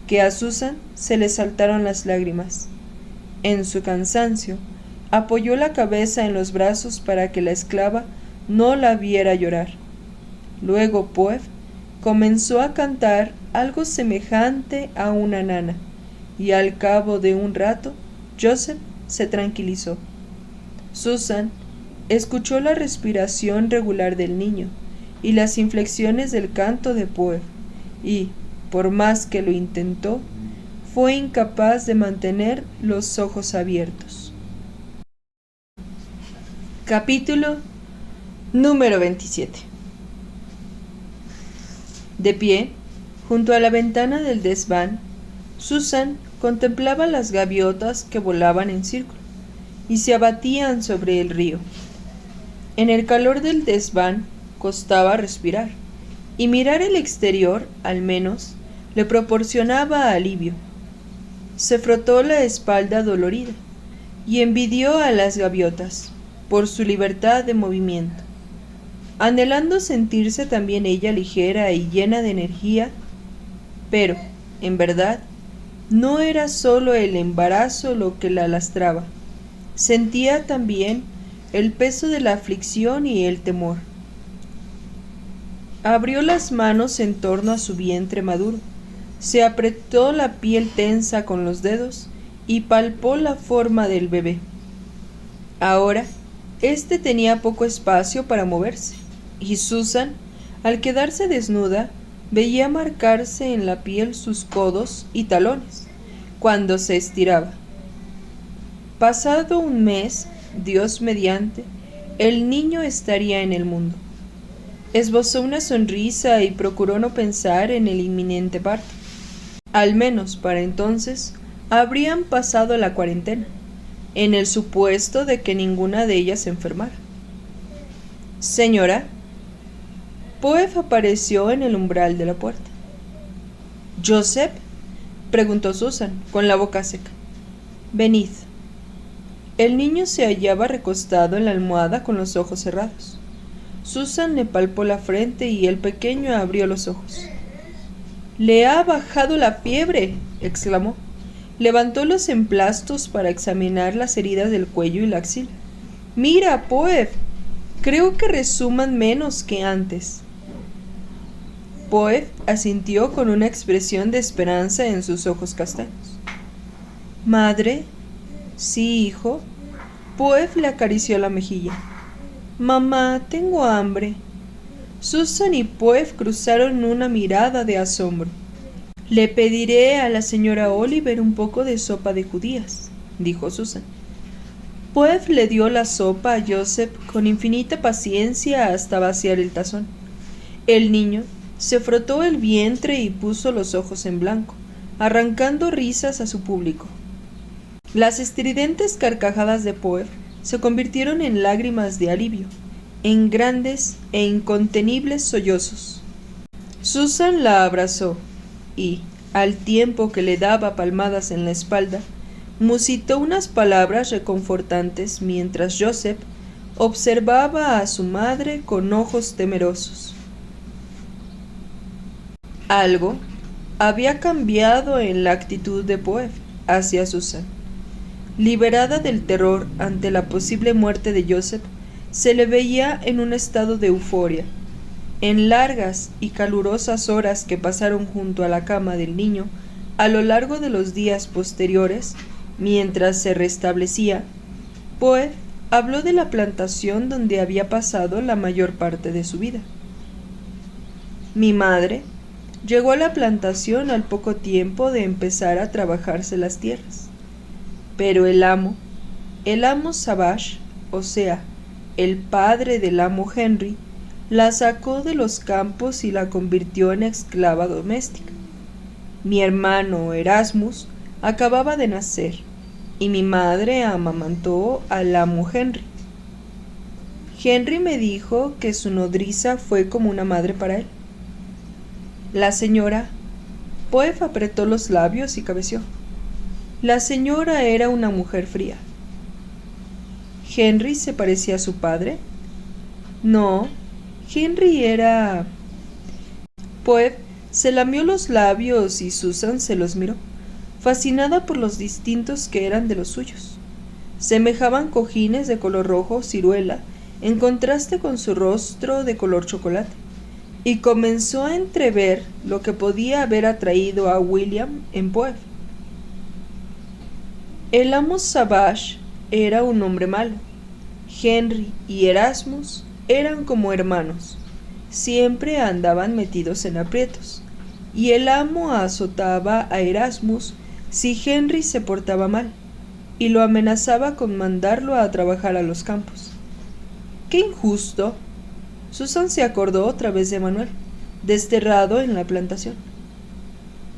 que a Susan se le saltaron las lágrimas. En su cansancio, apoyó la cabeza en los brazos para que la esclava no la viera llorar. Luego Poef comenzó a cantar algo semejante a una nana, y al cabo de un rato Joseph se tranquilizó. Susan escuchó la respiración regular del niño y las inflexiones del canto de Poef, y, por más que lo intentó, fue incapaz de mantener los ojos abiertos. Capítulo número 27. De pie, junto a la ventana del desván, Susan contemplaba las gaviotas que volaban en círculo y se abatían sobre el río. En el calor del desván costaba respirar, y mirar el exterior, al menos, le proporcionaba alivio. Se frotó la espalda dolorida y envidió a las gaviotas por su libertad de movimiento, anhelando sentirse también ella ligera y llena de energía, pero, en verdad, no era solo el embarazo lo que la lastraba, sentía también el peso de la aflicción y el temor. Abrió las manos en torno a su vientre maduro, se apretó la piel tensa con los dedos y palpó la forma del bebé. Ahora, éste tenía poco espacio para moverse, y Susan, al quedarse desnuda, veía marcarse en la piel sus codos y talones cuando se estiraba. Pasado un mes, Dios mediante, el niño estaría en el mundo. Esbozó una sonrisa y procuró no pensar en el inminente parto. Al menos para entonces habrían pasado la cuarentena, en el supuesto de que ninguna de ellas se enfermara. Señora, Poef apareció en el umbral de la puerta. ¿Joseph? Preguntó Susan, con la boca seca. Venid. El niño se hallaba recostado en la almohada con los ojos cerrados. Susan le palpó la frente y el pequeño abrió los ojos. —¡Le ha bajado la fiebre! —exclamó. Levantó los emplastos para examinar las heridas del cuello y la axila. —Mira, Poef, creo que resuman menos que antes. Poef asintió con una expresión de esperanza en sus ojos castaños. —¿Madre? —Sí, hijo. Poef le acarició la mejilla. —Mamá, tengo hambre. Susan y Poef cruzaron una mirada de asombro. —Le pediré a la señora Oliver un poco de sopa de judías —dijo Susan. Poef le dio la sopa a Joseph con infinita paciencia hasta vaciar el tazón. El niño se frotó el vientre y puso los ojos en blanco, arrancando risas a su público. Las estridentes carcajadas de Poe se convirtieron en lágrimas de alivio, en grandes e incontenibles sollozos. Susan la abrazó y, al tiempo que le daba palmadas en la espalda, musitó unas palabras reconfortantes mientras Joseph observaba a su madre con ojos temerosos. Algo había cambiado en la actitud de Poe hacia Susan. Liberada del terror ante la posible muerte de Joseph, se le veía en un estado de euforia. En largas y calurosas horas que pasaron junto a la cama del niño, a lo largo de los días posteriores, mientras se restablecía, Poe habló de la plantación donde había pasado la mayor parte de su vida. Mi madre llegó a la plantación al poco tiempo de empezar a trabajarse las tierras. Pero el amo Savage, o sea, el padre del amo Henry, la sacó de los campos y la convirtió en esclava doméstica. Mi hermano Erasmus acababa de nacer, y mi madre amamantó al amo Henry. Henry me dijo que su nodriza fue como una madre para él. La señora... Poe apretó los labios y cabeció. La señora era una mujer fría. ¿Henry se parecía a su padre? No, Henry era... Poe se lamió los labios y Susan se los miró, fascinada por los distintos que eran de los suyos. Semejaban cojines de color rojo ciruela en contraste con su rostro de color chocolate, y comenzó a entrever lo que podía haber atraído a William en Poe. El amo Savage era un hombre malo. Henry y Erasmus eran como hermanos. Siempre andaban metidos en aprietos, y el amo azotaba a Erasmus si Henry se portaba mal, y lo amenazaba con mandarlo a trabajar a los campos. ¡Qué injusto! Susan se acordó otra vez de Manuel, desterrado en la plantación.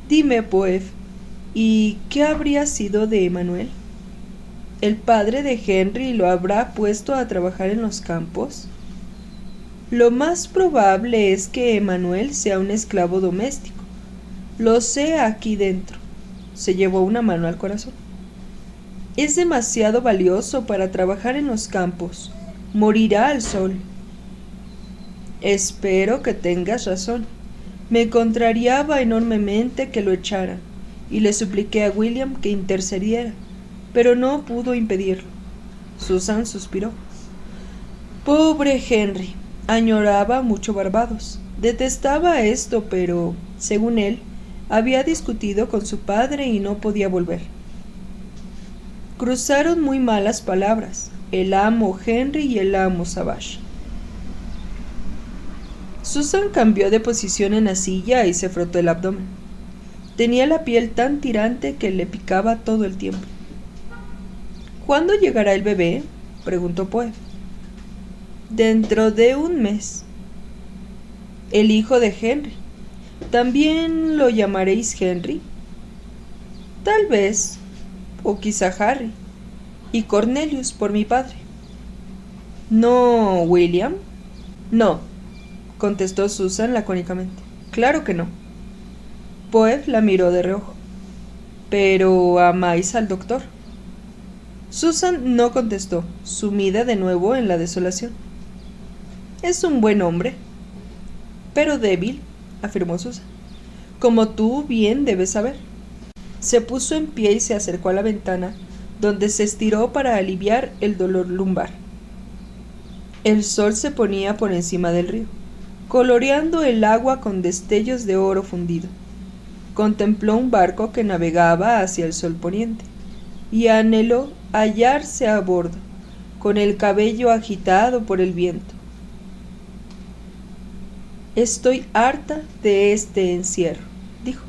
Dime, Poe, ¿y qué habría sido de Emanuel? ¿El padre de Henry lo habrá puesto a trabajar en los campos? Lo más probable es que Emanuel sea un esclavo doméstico. Lo sé aquí dentro. Se llevó una mano al corazón. Es demasiado valioso para trabajar en los campos. Morirá al sol. Espero que tengas razón. Me contrariaba enormemente que lo echaran, y le supliqué a William que intercediera, pero no pudo impedirlo. Susan suspiró. Pobre Henry, añoraba mucho Barbados. Detestaba esto, pero, según él, había discutido con su padre y no podía volver. Cruzaron muy malas palabras, el amo Henry y el amo Savage. Susan cambió de posición en la silla y se frotó el abdomen. Tenía la piel tan tirante que le picaba todo el tiempo. ¿Cuándo llegará el bebé?, preguntó Poe. Dentro de un mes. El hijo de Henry. ¿También lo llamaréis Henry? Tal vez, o quizá Harry, y Cornelius por mi padre. ¿No, William? No, contestó Susan lacónicamente. Claro que no. Poe la miró de reojo. ¿Pero amáis al doctor? Susan no contestó, sumida de nuevo en la desolación. Es un buen hombre, pero débil, afirmó Susan, como tú bien debes saber. Se puso en pie y se acercó a la ventana, donde se estiró para aliviar el dolor lumbar. El sol se ponía por encima del río, coloreando el agua con destellos de oro fundido. Contempló un barco que navegaba hacia el sol poniente, y anheló hallarse a bordo, con el cabello agitado por el viento. Estoy harta de este encierro, dijo.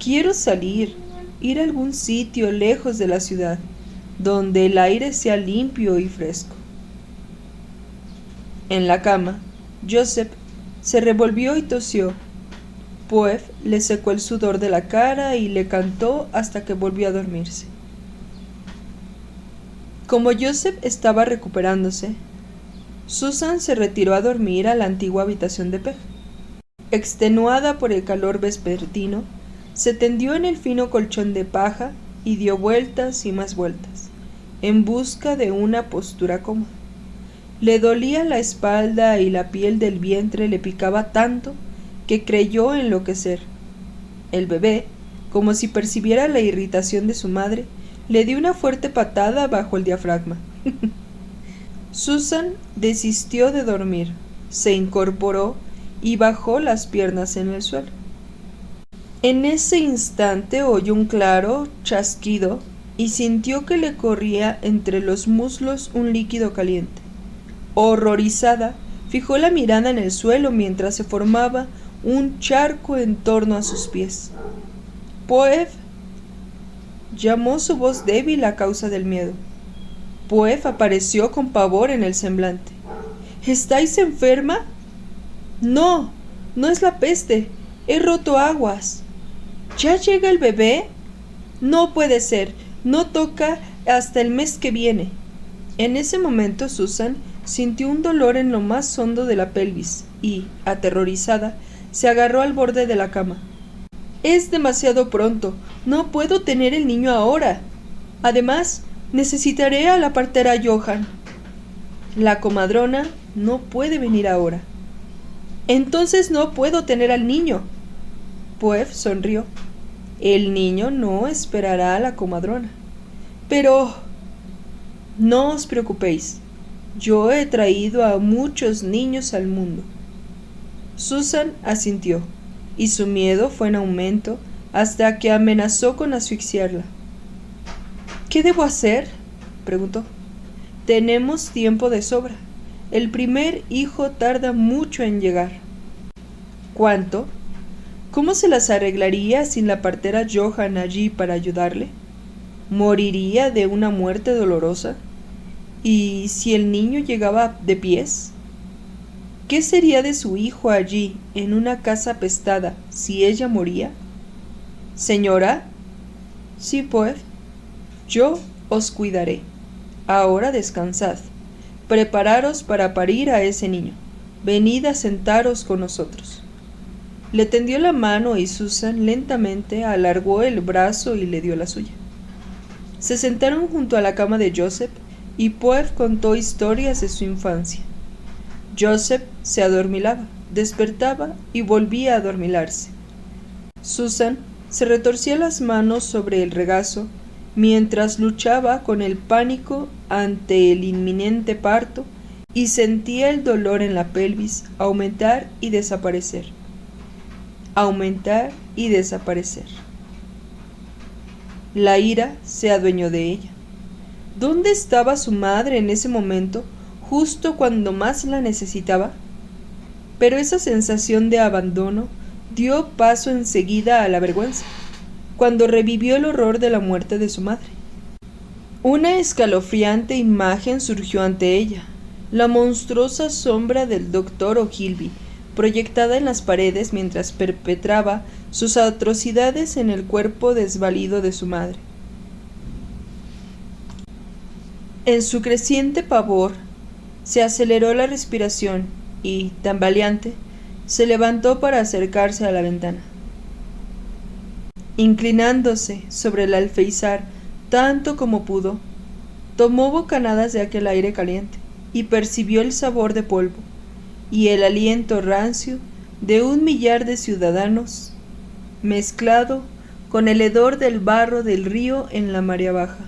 Quiero salir, ir a algún sitio lejos de la ciudad, donde el aire sea limpio y fresco. En la cama, Joseph se revolvió y tosió. Poe le secó el sudor de la cara y le cantó hasta que volvió a dormirse. Como Joseph estaba recuperándose, Susan se retiró a dormir a la antigua habitación de Peg. Extenuada por el calor vespertino, se tendió en el fino colchón de paja y dio vueltas y más vueltas, en busca de una postura cómoda. Le dolía la espalda y la piel del vientre le picaba tanto que creyó enloquecer. El bebé, como si percibiera la irritación de su madre, le dio una fuerte patada bajo el diafragma. Susan desistió de dormir, se incorporó y bajó las piernas en el suelo. En ese instante oyó un claro chasquido y sintió que le corría entre los muslos un líquido caliente. Horrorizada, fijó la mirada en el suelo mientras se formaba un charco en torno a sus pies. «Poev», llamó su voz débil a causa del miedo. Poev apareció con pavor en el semblante. «¿Estáis enferma?» «No, no es la peste. He roto aguas». «¿Ya llega el bebé?» «No puede ser. No toca hasta el mes que viene». En ese momento Susan sintió un dolor en lo más hondo de la pelvis y, aterrorizada, se agarró al borde de la cama. «Es demasiado pronto. No puedo tener el niño ahora. Además, necesitaré a la partera Johan. La comadrona no puede venir ahora». «Entonces no puedo tener al niño». Poev sonrió. «El niño no esperará a la comadrona». «Pero...» «No os preocupéis. Yo he traído a muchos niños al mundo». Susan asintió, y su miedo fue en aumento hasta que amenazó con asfixiarla. «¿Qué debo hacer?», preguntó. «Tenemos tiempo de sobra. El primer hijo tarda mucho en llegar». «¿Cuánto? ¿Cómo se las arreglaría sin la partera Johan allí para ayudarle? ¿Moriría de una muerte dolorosa? ¿Y si el niño llegaba de pies? ¿Qué sería de su hijo allí, en una casa apestada, si ella moría?» «Señora». «Sí, pues. Yo os cuidaré. Ahora descansad. Prepararos para parir a ese niño. Venid a sentaros con nosotros». Le tendió la mano y Susan lentamente alargó el brazo y le dio la suya. Se sentaron junto a la cama de Joseph y Poev contó historias de su infancia. Joseph se adormilaba, despertaba y volvía a adormilarse. Susan se retorcía las manos sobre el regazo mientras luchaba con el pánico ante el inminente parto y sentía el dolor en la pelvis aumentar y desaparecer. Aumentar y desaparecer. La ira se adueñó de ella. ¿Dónde estaba su madre en ese momento, justo cuando más la necesitaba? Pero esa sensación de abandono dio paso enseguida a la vergüenza, cuando revivió el horror de la muerte de su madre. Una escalofriante imagen surgió ante ella, la monstruosa sombra del doctor O'Gilvy, proyectada en las paredes mientras perpetraba sus atrocidades en el cuerpo desvalido de su madre. En su creciente pavor, se aceleró la respiración y, tambaleante, se levantó para acercarse a la ventana. Inclinándose sobre el alféizar tanto como pudo, tomó bocanadas de aquel aire caliente y percibió el sabor de polvo y el aliento rancio de 1 millar de ciudadanos, mezclado con el hedor del barro del río en la marea baja.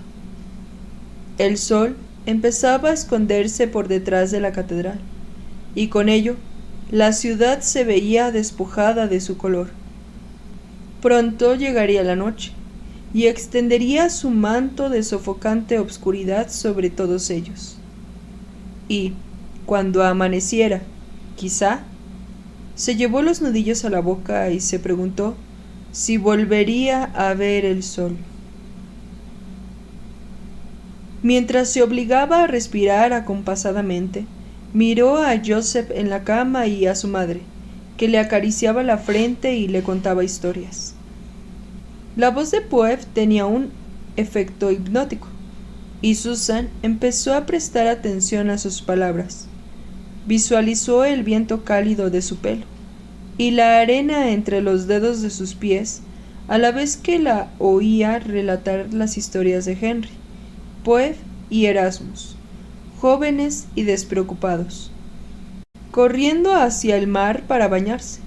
El sol empezaba a esconderse por detrás de la catedral, y con ello la ciudad se veía despojada de su color. Pronto llegaría la noche, y extendería su manto de sofocante obscuridad sobre todos ellos. Y, cuando amaneciera, quizá, se llevó los nudillos a la boca y se preguntó si volvería a ver el sol. Mientras se obligaba a respirar acompasadamente, miró a Joseph en la cama y a su madre, que le acariciaba la frente y le contaba historias. La voz de Poev tenía un efecto hipnótico. y Susan empezó a prestar atención a sus palabras. Visualizó el viento cálido de su pelo y la arena entre los dedos de sus pies, a la vez que la oía relatar las historias de Henry, Poe y Erasmus, jóvenes y despreocupados, corriendo hacia el mar para bañarse,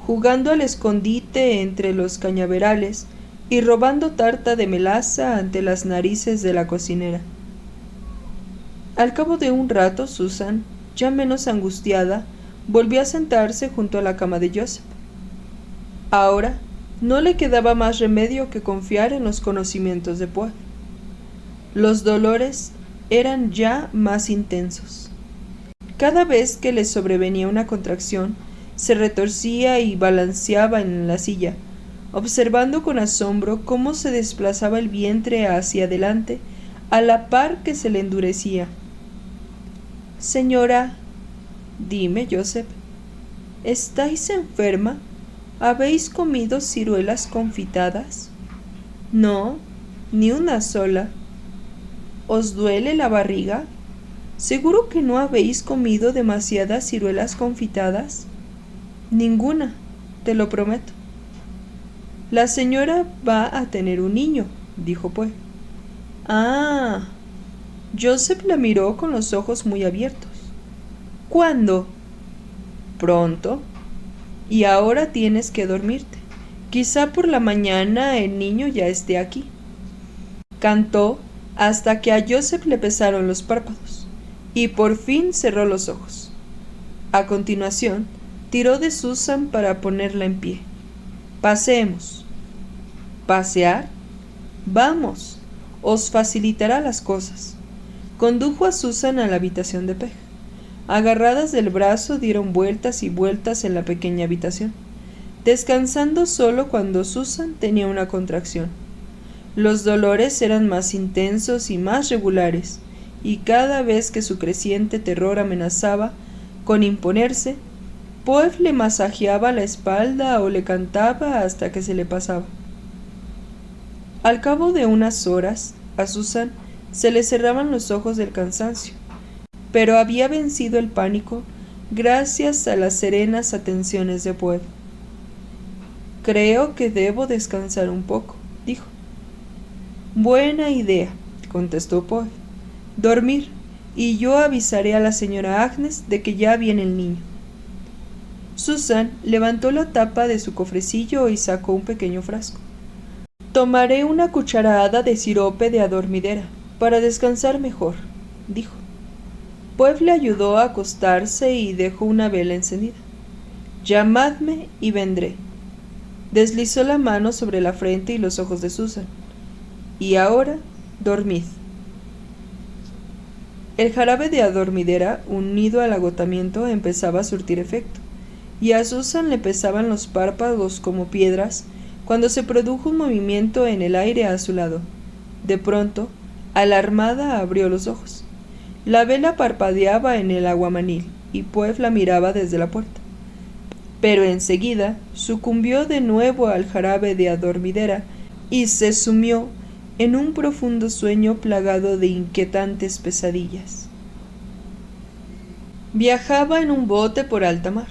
jugando al escondite entre los cañaverales y robando tarta de melaza ante las narices de la cocinera. Al cabo de un rato, Susan, ya menos angustiada, volvió a sentarse junto a la cama de Joseph. Ahora no le quedaba más remedio que confiar en los conocimientos de Poe. Los dolores eran ya más intensos. Cada vez que le sobrevenía una contracción, se retorcía y balanceaba en la silla, observando con asombro cómo se desplazaba el vientre hacia adelante a la par que se le endurecía. Señora, dime, Joseph, ¿estáis enferma? ¿Habéis comido ciruelas confitadas? No, ni una sola. ¿Os duele la barriga? ¿Seguro que no habéis comido demasiadas ciruelas confitadas? Ninguna, te lo prometo. La señora va a tener un niño, dijo Poe. Ah. Joseph la miró con los ojos muy abiertos. ¿Cuándo? Pronto. Y ahora tienes que dormirte. Quizá por la mañana el niño ya esté aquí. Cantó hasta que a Joseph le pesaron los párpados y por fin cerró los ojos. A continuación, tiró de Susan para ponerla en pie. Paseemos. ¿Pasear? Vamos, os facilitará las cosas. Condujo a Susan a la habitación de Peg. Agarradas del brazo dieron vueltas y vueltas en la pequeña habitación, descansando solo cuando Susan tenía una contracción. Los dolores eran más intensos y más regulares, y cada vez que su creciente terror amenazaba con imponerse, Poe le masajeaba la espalda o le cantaba hasta que se le pasaba. Al cabo de unas horas, a Susan se le cerraban los ojos del cansancio, pero había vencido el pánico gracias a las serenas atenciones de Poe. Creo que debo descansar un poco, dijo. Buena idea, contestó Poe. Dormir, y yo avisaré a la señora Agnes de que ya viene el niño. Susan levantó la tapa de su cofrecillo y sacó un pequeño frasco. Tomaré una cucharada de sirope de adormidera para descansar mejor, dijo. Poe le ayudó a acostarse y dejó una vela encendida. Llamadme y vendré. Deslizó la mano sobre la frente y los ojos de Susan. Y ahora, dormid. El jarabe de adormidera, unido al agotamiento, empezaba a surtir efecto, y a Susan le pesaban los párpados como piedras cuando se produjo un movimiento en el aire a su lado. De pronto, alarmada, abrió los ojos. La vela parpadeaba en el aguamanil y Poe la miraba desde la puerta. Pero enseguida sucumbió de nuevo al jarabe de adormidera y se sumió en un profundo sueño plagado de inquietantes pesadillas. Viajaba en un bote por alta mar.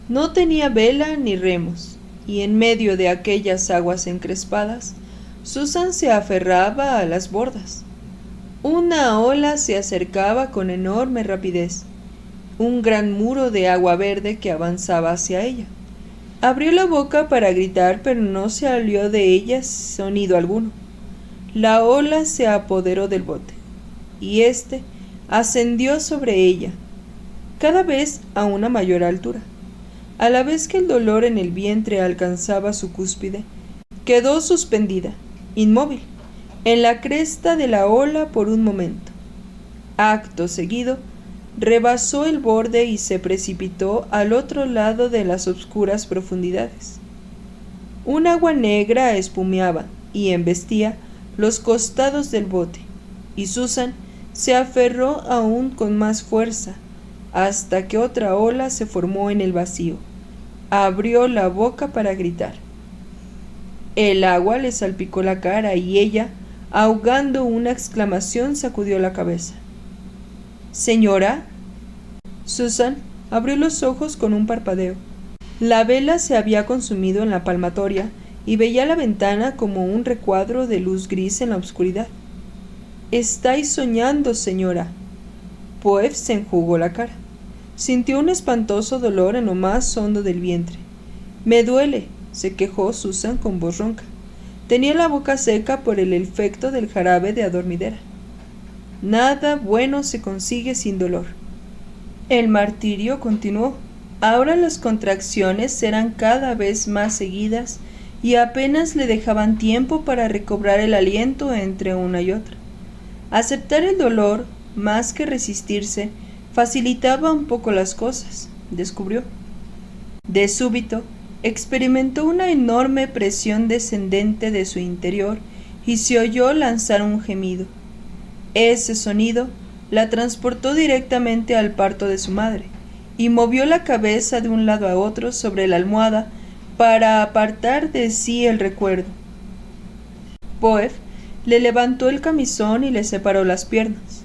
No tenía vela ni remos, y en medio de aquellas aguas encrespadas, Susan se aferraba a las bordas. Una ola se acercaba con enorme rapidez, un gran muro de agua verde que avanzaba hacia ella. Abrió la boca para gritar, pero no salió de ella sonido alguno. La ola se apoderó del bote, y éste ascendió sobre ella, cada vez a una mayor altura. A la vez que el dolor en el vientre alcanzaba su cúspide, quedó suspendida, inmóvil, en la cresta de la ola por un momento. Acto seguido, rebasó el borde y se precipitó al otro lado de las obscuras profundidades. Un agua negra espumeaba y embestía los costados del bote, y Susan se aferró aún con más fuerza, hasta que otra ola se formó en el vacío. Abrió la boca para gritar. El agua le salpicó la cara y ella, Ahogando una exclamación, sacudió la cabeza. —¿Señora? Susan abrió los ojos con un parpadeo. La vela se había consumido en la palmatoria y veía la ventana como un recuadro de luz gris en la oscuridad. —Estáis soñando, señora. Poe se enjugó la cara. Sintió un espantoso dolor en lo más hondo del vientre. —Me duele —se quejó Susan con voz ronca. Tenía la boca seca por el efecto del jarabe de adormidera. Nada bueno se consigue sin dolor. El martirio continuó. Ahora las contracciones eran cada vez más seguidas y apenas le dejaban tiempo para recobrar el aliento entre una y otra. Aceptar el dolor, más que resistirse, facilitaba un poco las cosas, descubrió. De súbito, experimentó una enorme presión descendente de su interior y se oyó lanzar un gemido. Ese sonido la transportó directamente al parto de su madre y movió la cabeza de un lado a otro sobre la almohada para apartar de sí el recuerdo. Poe le levantó el camisón y le separó las piernas.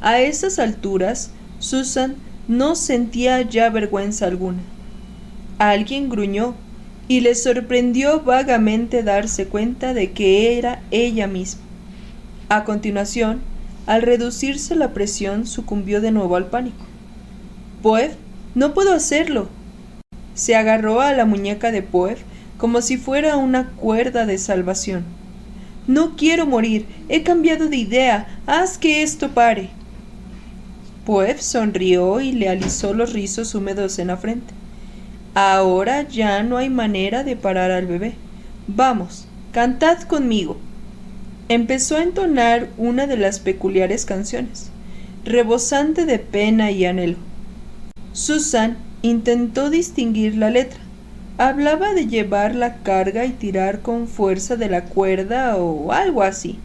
A esas alturas, Susan no sentía ya vergüenza alguna. Alguien gruñó y le sorprendió vagamente darse cuenta de que era ella misma. A continuación, al reducirse la presión, sucumbió de nuevo al pánico. —Poe, no puedo hacerlo. Se agarró a la muñeca de Poe como si fuera una cuerda de salvación. —No quiero morir. He cambiado de idea. Haz que esto pare. Poe sonrió y le alisó los rizos húmedos en la frente. —Ahora ya no hay manera de parar al bebé. Vamos, cantad conmigo. Empezó a entonar una de las peculiares canciones, rebosante de pena y anhelo. Susan intentó distinguir la letra. Hablaba de llevar la carga y tirar con fuerza de la cuerda o algo así.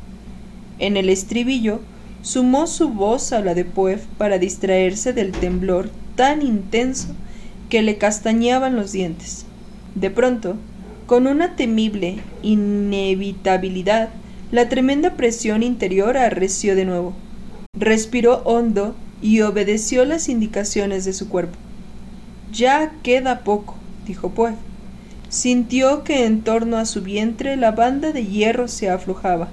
En el estribillo, sumó su voz a la de Poe para distraerse del temblor tan intenso que le castañeaban los dientes. De pronto, con una temible inevitabilidad, la tremenda presión interior arreció de nuevo. Respiró hondo y obedeció las indicaciones de su cuerpo. —Ya queda poco —dijo Poe. Sintió que en torno a su vientre la banda de hierro se aflojaba.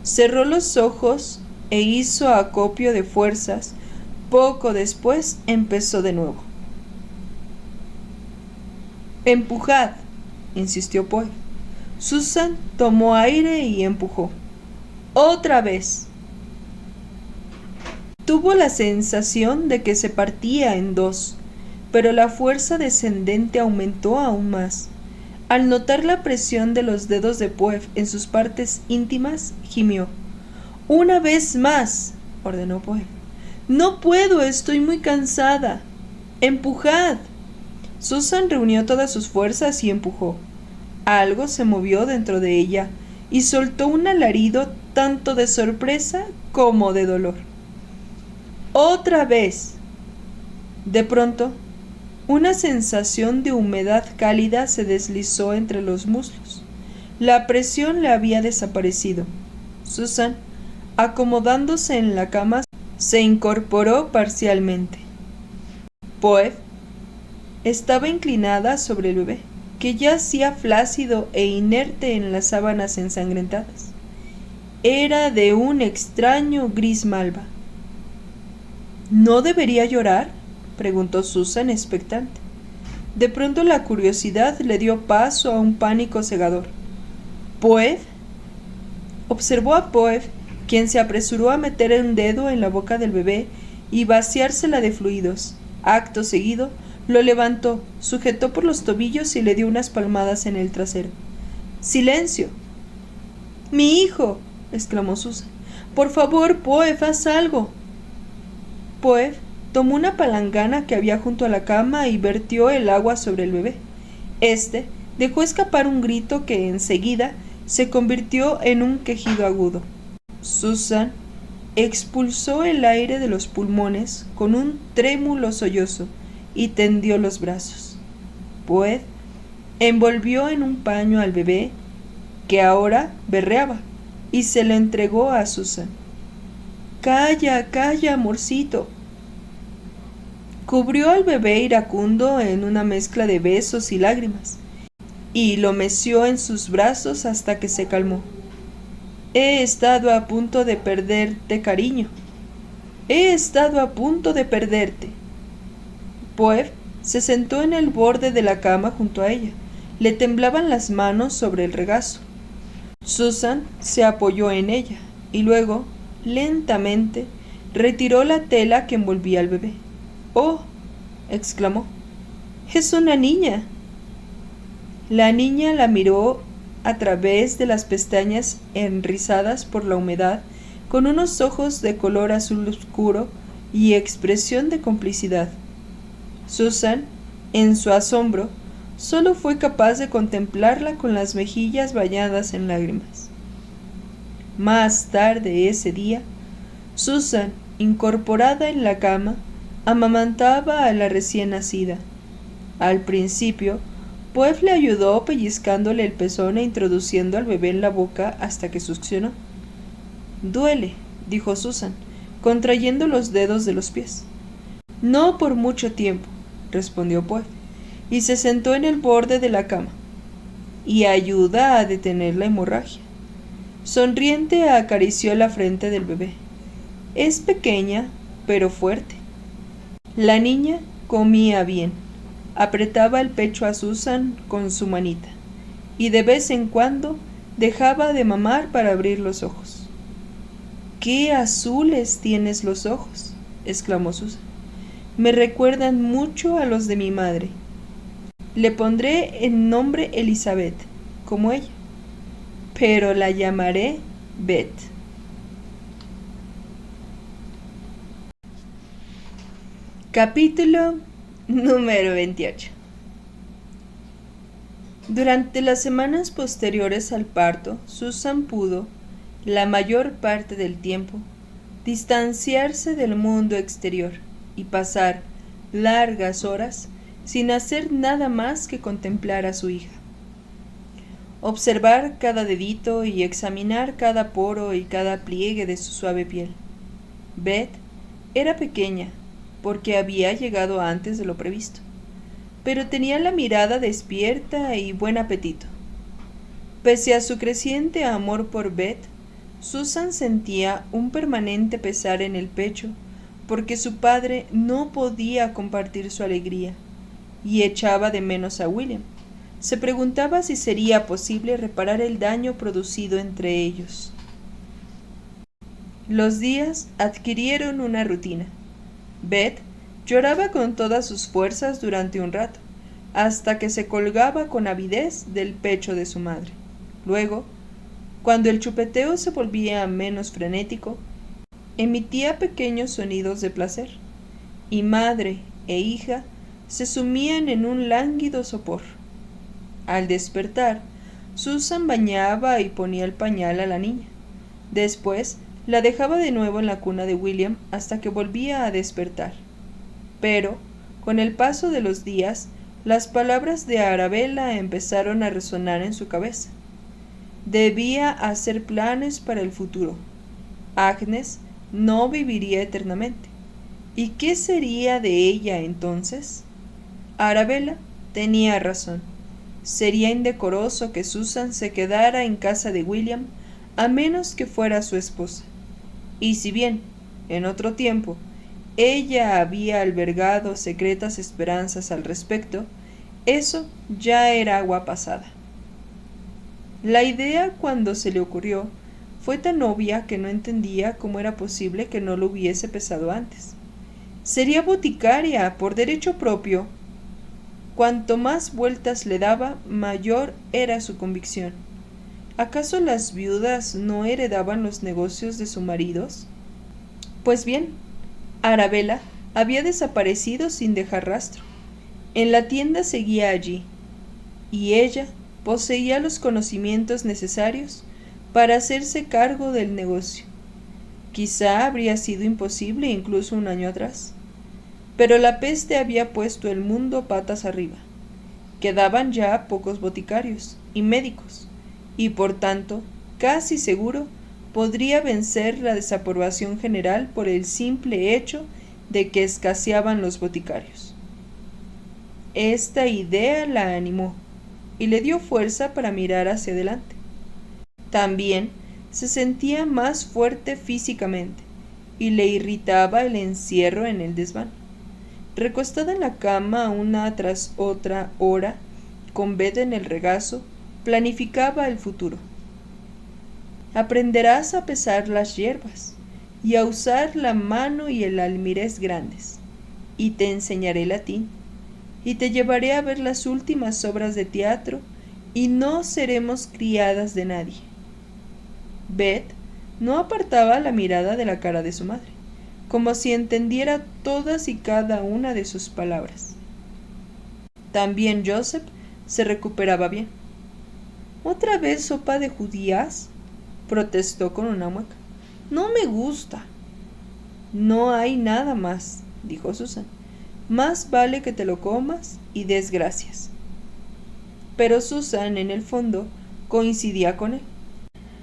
Cerró los ojos e hizo acopio de fuerzas. Poco después empezó de nuevo. —Empujad —insistió Poe. Susan tomó aire y empujó. —¡Otra vez! Tuvo la sensación de que se partía en dos, pero la fuerza descendente aumentó aún más. Al notar la presión de los dedos de Poe en sus partes íntimas, gimió. —¡Una vez más! —ordenó Poe. —No puedo, estoy muy cansada. —¡Empujad! Susan reunió todas sus fuerzas y empujó. Algo se movió dentro de ella y soltó un alarido tanto de sorpresa como de dolor. ¡Otra vez! De pronto, una sensación de humedad cálida se deslizó entre los muslos. La presión le había desaparecido. Susan, acomodándose en la cama, se incorporó parcialmente. Poe estaba inclinada sobre el bebé, que yacía flácido e inerte en las sábanas ensangrentadas. Era de un extraño gris malva. —¿No debería llorar? —preguntó Susan expectante. De pronto la curiosidad le dio paso a un pánico cegador. —¿Poe? Observó a Poe, quien se apresuró a meter un dedo en la boca del bebé y vaciársela de fluidos. Acto seguido, lo levantó, sujetó por los tobillos y le dio unas palmadas en el trasero. —¡Silencio! —¡Mi hijo! —exclamó Susan. —Por favor, Poe, haz algo. Poe tomó una palangana que había junto a la cama y vertió el agua sobre el bebé. Este dejó escapar un grito que enseguida se convirtió en un quejido agudo. Susan expulsó el aire de los pulmones con un trémulo sollozo y tendió los brazos. Poe envolvió en un paño al bebé, que ahora berreaba, y se lo entregó a Susan. «Calla, calla, amorcito». Cubrió al bebé iracundo en una mezcla de besos y lágrimas, y lo meció en sus brazos hasta que se calmó. «He estado a punto de perderte, cariño. He estado a punto de perderte». Poe se sentó en el borde de la cama junto a ella. Le temblaban las manos sobre el regazo. Susan se apoyó en ella y luego, lentamente, retiró la tela que envolvía al bebé. «¡Oh!», exclamó. «¡Es una niña!». La niña la miró a través de las pestañas enrizadas por la humedad, con unos ojos de color azul oscuro y expresión de complicidad. Susan, en su asombro, solo fue capaz de contemplarla con las mejillas bañadas en lágrimas. Más tarde ese día, Susan, incorporada en la cama, amamantaba a la recién nacida. Al principio, Poe le ayudó pellizcándole el pezón e introduciendo al bebé en la boca hasta que succionó. «Duele», dijo Susan, contrayendo los dedos de los pies. «No por mucho tiempo», respondió Poe, y se sentó en el borde de la cama. «Y ayuda a detener la hemorragia». Sonriente acarició la frente del bebé. «Es pequeña, pero fuerte». La niña comía bien. Apretaba el pecho a Susan con su manita, y de vez en cuando dejaba de mamar para abrir los ojos. «¡Qué azules tienes los ojos!», exclamó Susan. «Me recuerdan mucho a los de mi madre. Le pondré el nombre Elizabeth, como ella, pero la llamaré Beth». Capítulo número 28. Durante las semanas posteriores al parto, Susan pudo, la mayor parte del tiempo, distanciarse del mundo exterior y pasar largas horas sin hacer nada más que contemplar a su hija. Observar cada dedito y examinar cada poro y cada pliegue de su suave piel. Beth era pequeña, porque había llegado antes de lo previsto, pero tenía la mirada despierta y buen apetito. Pese a su creciente amor por Beth, Susan sentía un permanente pesar en el pecho, porque su padre no podía compartir su alegría, y echaba de menos a William. Se preguntaba si sería posible reparar el daño producido entre ellos. Los días adquirieron una rutina. Beth lloraba con todas sus fuerzas durante un rato, hasta que se colgaba con avidez del pecho de su madre. Luego, cuando el chupeteo se volvía menos frenético, emitía pequeños sonidos de placer, y madre e hija se sumían en un lánguido sopor. Al despertar, Susan bañaba y ponía el pañal a la niña. Después, la dejaba de nuevo en la cuna de William hasta que volvía a despertar. Pero, con el paso de los días, las palabras de Arabella empezaron a resonar en su cabeza. Debía hacer planes para el futuro. Agnes no viviría eternamente. ¿Y qué sería de ella entonces? Arabella tenía razón. Sería indecoroso que Susan se quedara en casa de William a menos que fuera su esposa. Y si bien, en otro tiempo, ella había albergado secretas esperanzas al respecto, eso ya era agua pasada. La idea, cuando se le ocurrió, fue tan obvia que no entendía cómo era posible que no lo hubiese pensado antes. Sería boticaria por derecho propio. Cuanto más vueltas le daba, mayor era su convicción. ¿Acaso las viudas no heredaban los negocios de sus maridos? Pues bien, Arabella había desaparecido sin dejar rastro. En la tienda seguía allí, y ella poseía los conocimientos necesarios para hacerse cargo del negocio. Quizá habría sido imposible incluso un año atrás, pero la peste había puesto el mundo patas arriba. Quedaban ya pocos boticarios y médicos, y por tanto, casi seguro, podría vencer la desaprobación general por el simple hecho de que escaseaban los boticarios. Esta idea la animó y le dio fuerza para mirar hacia adelante. También se sentía más fuerte físicamente y le irritaba el encierro en el desván. Recostada en la cama una tras otra hora, con Beth en el regazo, planificaba el futuro. Aprenderás a pesar las hierbas y a usar la mano y el almirez grandes, y te enseñaré latín, y te llevaré a ver las últimas obras de teatro, y no seremos criadas de nadie. Beth no apartaba la mirada de la cara de su madre, como si entendiera todas y cada una de sus palabras. También Joseph se recuperaba bien. ¿Otra vez sopa de judías?, protestó con una mueca. No me gusta. No hay nada más, dijo Susan. Más vale que te lo comas y des gracias. Pero Susan, en el fondo, coincidía con él.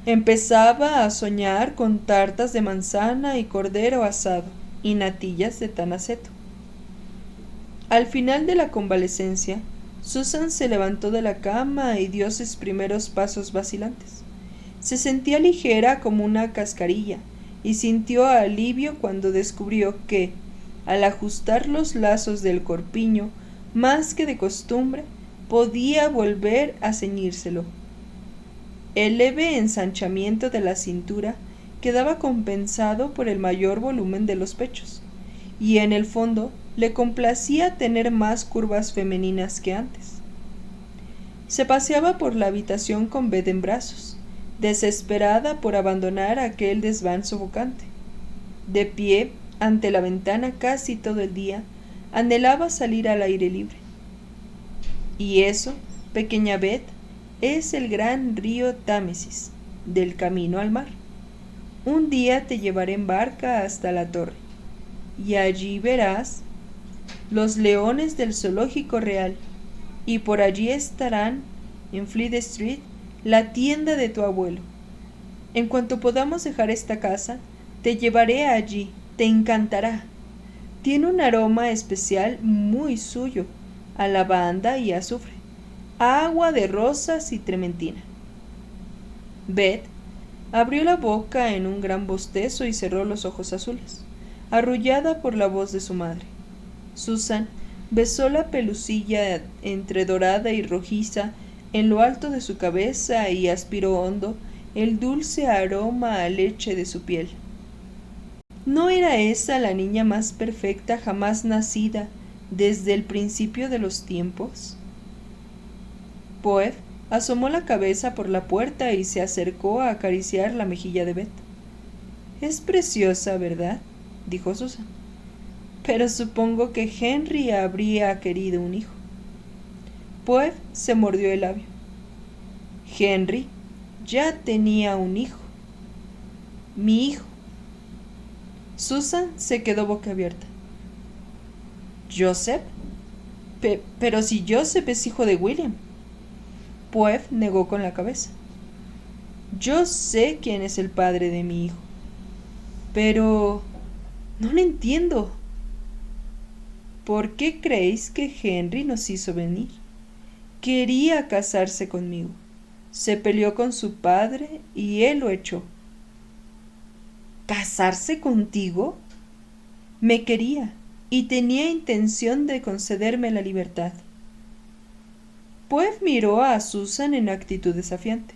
Empezaba a soñar con tartas de manzana y cordero asado y natillas de tanaceto. Al final de la convalecencia, Susan se levantó de la cama y dio sus primeros pasos vacilantes. Se sentía ligera como una cascarilla y sintió alivio cuando descubrió que, al ajustar los lazos del corpiño, más que de costumbre, podía volver a ceñírselo. El leve ensanchamiento de la cintura quedaba compensado por el mayor volumen de los pechos, y en el fondo le complacía tener más curvas femeninas que antes. Se paseaba por la habitación con Beth en brazos, desesperada por abandonar aquel desván sofocante. De pie ante la ventana casi todo el día, anhelaba salir al aire libre. Y eso, pequeña Beth, es el gran río Támesis, del camino al mar. Un día te llevaré en barca hasta la torre, y allí verás los leones del zoológico real, y por allí estarán, en Fleet Street, la tienda de tu abuelo. En cuanto podamos dejar esta casa, te llevaré allí, te encantará. Tiene un aroma especial muy suyo, a lavanda y azufre, agua de rosas y trementina. Beth abrió la boca en un gran bostezo y cerró los ojos azules, arrullada por la voz de su madre. Susan besó la pelucilla entre dorada y rojiza en lo alto de su cabeza y aspiró hondo el dulce aroma a leche de su piel. ¿No era esa la niña más perfecta jamás nacida desde el principio de los tiempos? Poe asomó la cabeza por la puerta y se acercó a acariciar la mejilla de Beth. Es preciosa, ¿verdad?, dijo Susan. Pero supongo que Henry habría querido un hijo. Poe se mordió el labio. Henry ya tenía un hijo. Mi hijo. Susan se quedó boquiabierta. ¿Joseph? Pero si Joseph es hijo de William. Poe negó con la cabeza. Yo sé quién es el padre de mi hijo. Pero no lo entiendo. ¿Por qué creéis que Henry nos hizo venir? Quería casarse conmigo. Se peleó con su padre y él lo echó. ¿Casarse contigo? Me quería y tenía intención de concederme la libertad. Poe miró a Susan en actitud desafiante.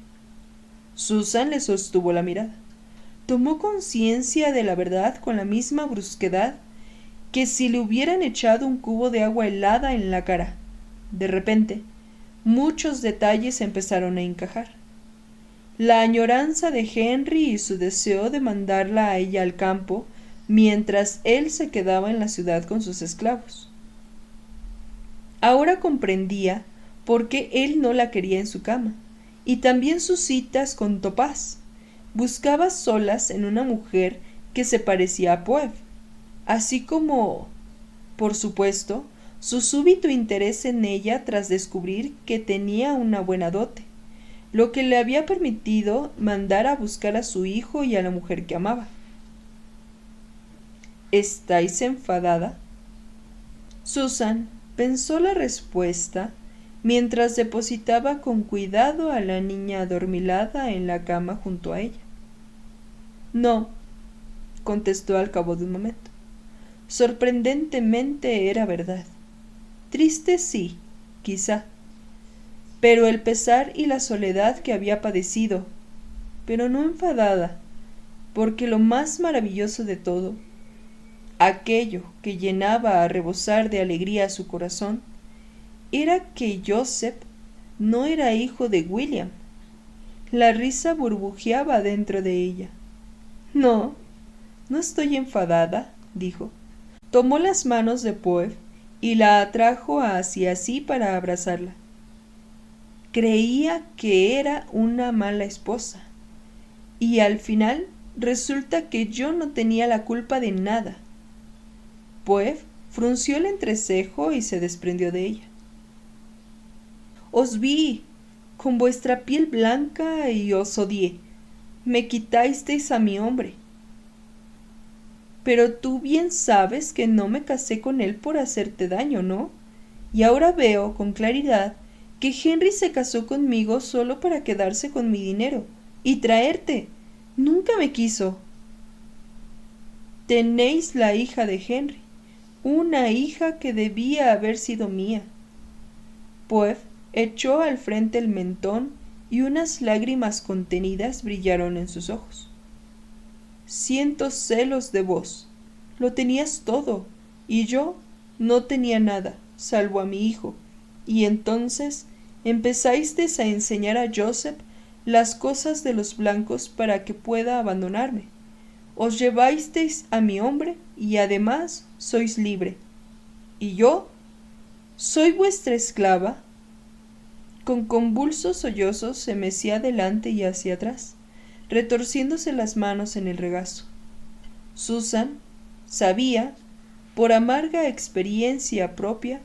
Susan le sostuvo la mirada. Tomó conciencia de la verdad con la misma brusquedad que si le hubieran echado un cubo de agua helada en la cara. De repente, muchos detalles empezaron a encajar. La añoranza de Henry y su deseo de mandarla a ella al campo mientras él se quedaba en la ciudad con sus esclavos. Ahora comprendía por qué él no la quería en su cama, y también sus citas con Topaz. Buscaba solas en una mujer que se parecía a Poe, así como, por supuesto, su súbito interés en ella tras descubrir que tenía una buena dote, lo que le había permitido mandar a buscar a su hijo y a la mujer que amaba. ¿Estáis enfadada? Susan pensó la respuesta mientras depositaba con cuidado a la niña adormilada en la cama junto a ella. No, contestó al cabo de un momento. Sorprendentemente era verdad. Triste sí, quizá, pero el pesar y la soledad que había padecido, pero no enfadada, porque lo más maravilloso de todo, aquello que llenaba a rebosar de alegría su corazón, era que Joseph no era hijo de William. La risa burbujeaba dentro de ella. No, no estoy enfadada, dijo. Tomó las manos de Poe y la atrajo hacia sí para abrazarla. Creía que era una mala esposa, y al final resulta que yo no tenía la culpa de nada. Poe frunció el entrecejo y se desprendió de ella. Os vi con vuestra piel blanca y os odié. Me quitasteis a mi hombre. Pero tú bien sabes que no me casé con él por hacerte daño, ¿no? Y ahora veo con claridad que Henry se casó conmigo solo para quedarse con mi dinero y traerte. Nunca me quiso. Tenéis la hija de Henry, una hija que debía haber sido mía. Poe echó al frente el mentón y unas lágrimas contenidas brillaron en sus ojos. Siento celos de vos. Lo tenías todo, y yo no tenía nada, salvo a mi hijo. Y entonces empezasteis a enseñar a Joseph las cosas de los blancos para que pueda abandonarme. Os llevasteis a mi hombre y además sois libre. ¿Y yo? ¿Soy vuestra esclava? Con convulsos sollozos se mecía adelante y hacia atrás, retorciéndose las manos en el regazo. Susan sabía, por amarga experiencia propia,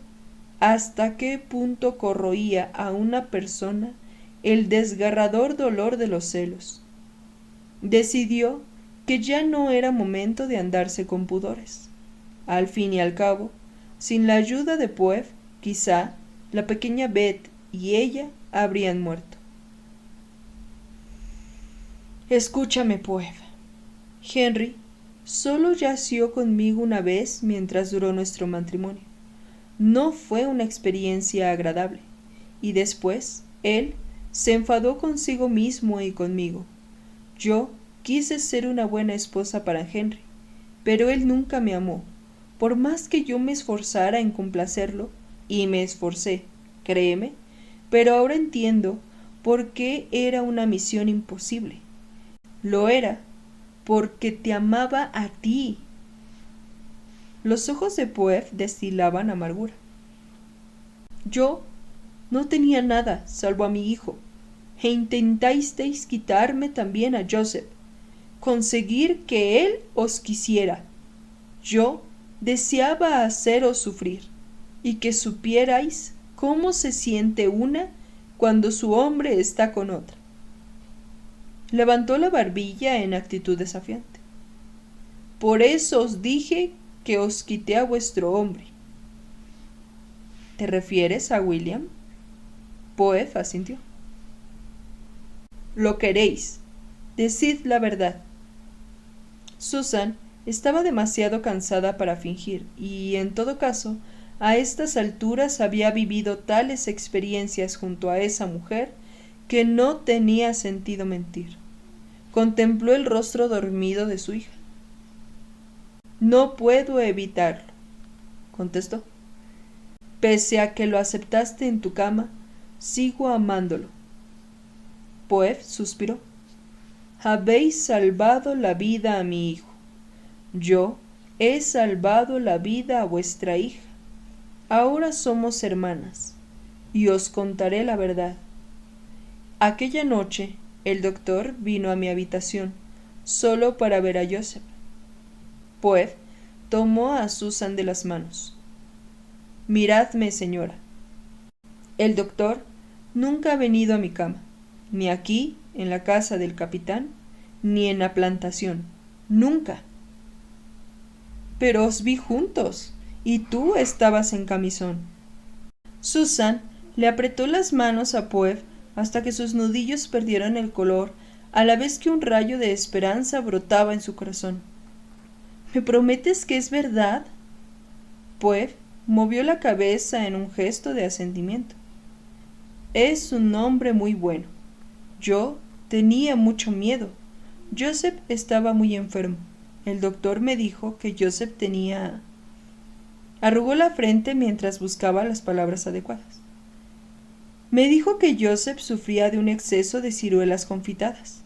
hasta qué punto corroía a una persona el desgarrador dolor de los celos. Decidió que ya no era momento de andarse con pudores. Al fin y al cabo, sin la ayuda de Poe, quizá la pequeña Beth y ella habrían muerto. Escúchame, Poe. Henry solo yació conmigo una vez mientras duró nuestro matrimonio. No fue una experiencia agradable, y después él se enfadó consigo mismo y conmigo. Yo quise ser una buena esposa para Henry, pero él nunca me amó, por más que yo me esforzara en complacerlo, y me esforcé, créeme, pero ahora entiendo por qué era una misión imposible. Lo era porque te amaba a ti. Los ojos de Poe destilaban amargura. Yo no tenía nada salvo a mi hijo, e intentasteis quitarme también a Joseph, conseguir que él os quisiera. Yo deseaba haceros sufrir, y que supierais cómo se siente una cuando su hombre está con otra. Levantó la barbilla en actitud desafiante. Por eso os dije que os quité a vuestro hombre. ¿Te refieres a William? Poe asintió. Lo queréis. Decid la verdad. Susan estaba demasiado cansada para fingir, y en todo caso, a estas alturas había vivido tales experiencias junto a esa mujer que no tenía sentido mentir. Contempló el rostro dormido de su hija. No puedo evitarlo, contestó. Pese a que lo aceptaste en tu cama, sigo amándolo. Poe suspiró. Habéis salvado la vida a mi hijo. Yo he salvado la vida a vuestra hija. Ahora somos hermanas, y os contaré la verdad. Aquella noche el doctor vino a mi habitación, solo para ver a Joseph. Poe tomó a Susan de las manos. Miradme, señora. El doctor nunca ha venido a mi cama. ni aquí, en la casa del capitán, ni en la plantación, nunca. Pero os vi juntos, y tú estabas en camisón. Susan le apretó las manos a Poe hasta que sus nudillos perdieron el color, a la vez que un rayo de esperanza brotaba en su corazón. ¿Me prometes que es verdad? Poe movió la cabeza en un gesto de asentimiento. Es un hombre muy bueno. Yo tenía mucho miedo. Joseph estaba muy enfermo. El doctor me dijo que Joseph tenía... Arrugó la frente mientras buscaba las palabras adecuadas. Me dijo que Joseph sufría de un exceso de ciruelas confitadas.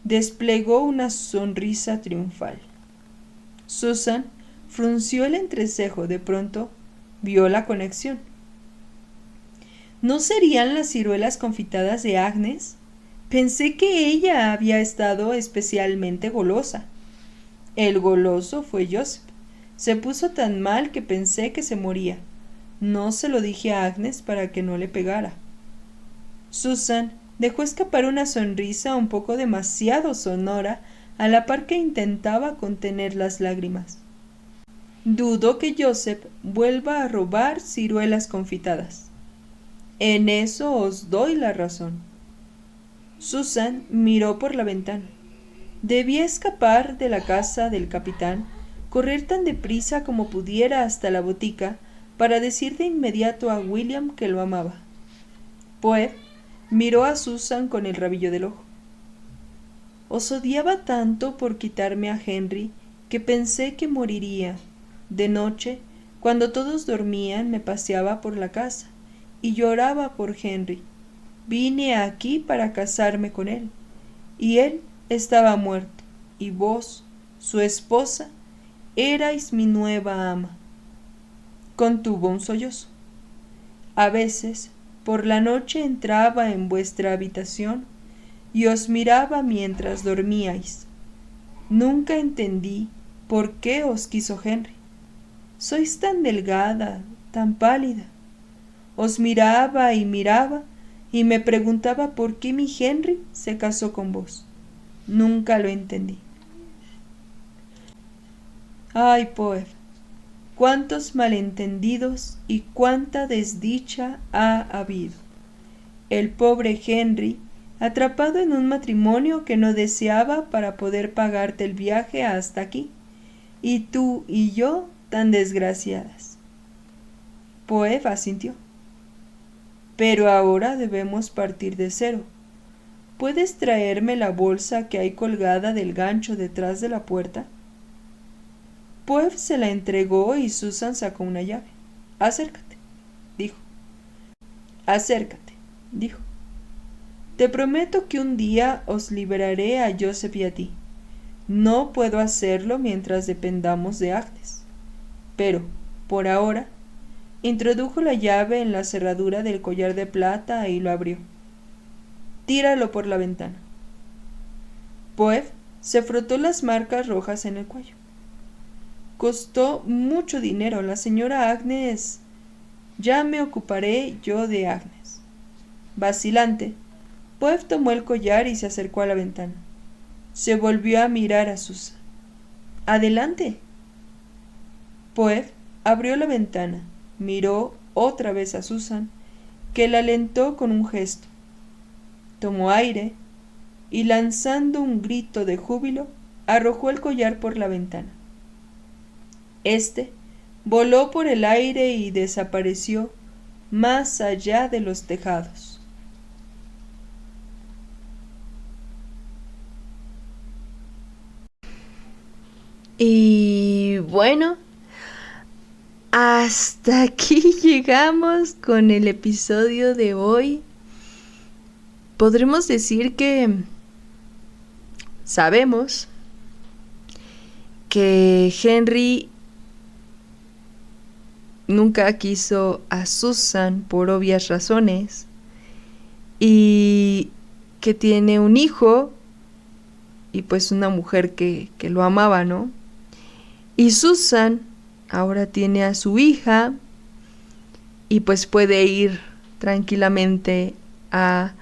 Desplegó una sonrisa triunfal. Susan frunció el entrecejo. De pronto vio la conexión. ¿No serían las ciruelas confitadas de Agnes? Pensé que ella había estado especialmente golosa. El goloso fue Joseph. Se puso tan mal que pensé que se moría. No se lo dije a Agnes para que no le pegara. Susan dejó escapar una sonrisa un poco demasiado sonora, a la par que intentaba contener las lágrimas. Dudo que Joseph vuelva a robar ciruelas confitadas. En eso os doy la razón. Susan miró por la ventana. Debía escapar de la casa del capitán, correr tan deprisa como pudiera hasta la botica, para decir de inmediato a William que lo amaba. Poe miró a Susan con el rabillo del ojo. Os odiaba tanto por quitarme a Henry que pensé que moriría. De noche, cuando todos dormían, me paseaba por la casa y lloraba por Henry. Vine aquí para casarme con él, y él estaba muerto, y vos, su esposa, erais mi nueva ama. Contuvo un sollozo. A veces, por la noche entraba en vuestra habitación y os miraba mientras dormíais. Nunca entendí por qué os quiso Henry. Sois tan delgada, tan pálida. Os miraba y me preguntaba por qué mi Henry se casó con vos. Nunca lo entendí. Ay, Poe, cuántos malentendidos y cuánta desdicha ha habido. El pobre Henry, atrapado en un matrimonio que no deseaba para poder pagarte el viaje hasta aquí, y tú y yo tan desgraciadas. Poe asintió. Pero ahora debemos partir de cero. ¿Puedes traerme la bolsa que hay colgada del gancho detrás de la puerta? Poe se la entregó y Susan sacó una llave. Acércate, dijo. Acércate, dijo. Te prometo que un día os liberaré a Joseph y a ti. No puedo hacerlo mientras dependamos de Agnes. Pero, por ahora, introdujo la llave en la cerradura del collar de plata y lo abrió. Tíralo por la ventana. Poe se frotó las marcas rojas en el cuello. Costó mucho dinero. La señora Agnes... Ya me ocuparé yo de Agnes. Vacilante, Poe tomó el collar y se acercó a la ventana. Se volvió a mirar a Susan. —¡Adelante! Poe abrió la ventana, miró otra vez a Susan, que la alentó con un gesto. Tomó aire y, lanzando un grito de júbilo, arrojó el collar por la ventana. Este voló por el aire y desapareció más allá de los tejados. Y bueno, hasta aquí llegamos con el episodio de hoy. Podremos decir que sabemos que Henry nunca quiso a Susan por obvias razones y que tiene un hijo y pues una mujer que lo amaba, ¿no? Y Susan ahora tiene a su hija y pues puede ir tranquilamente a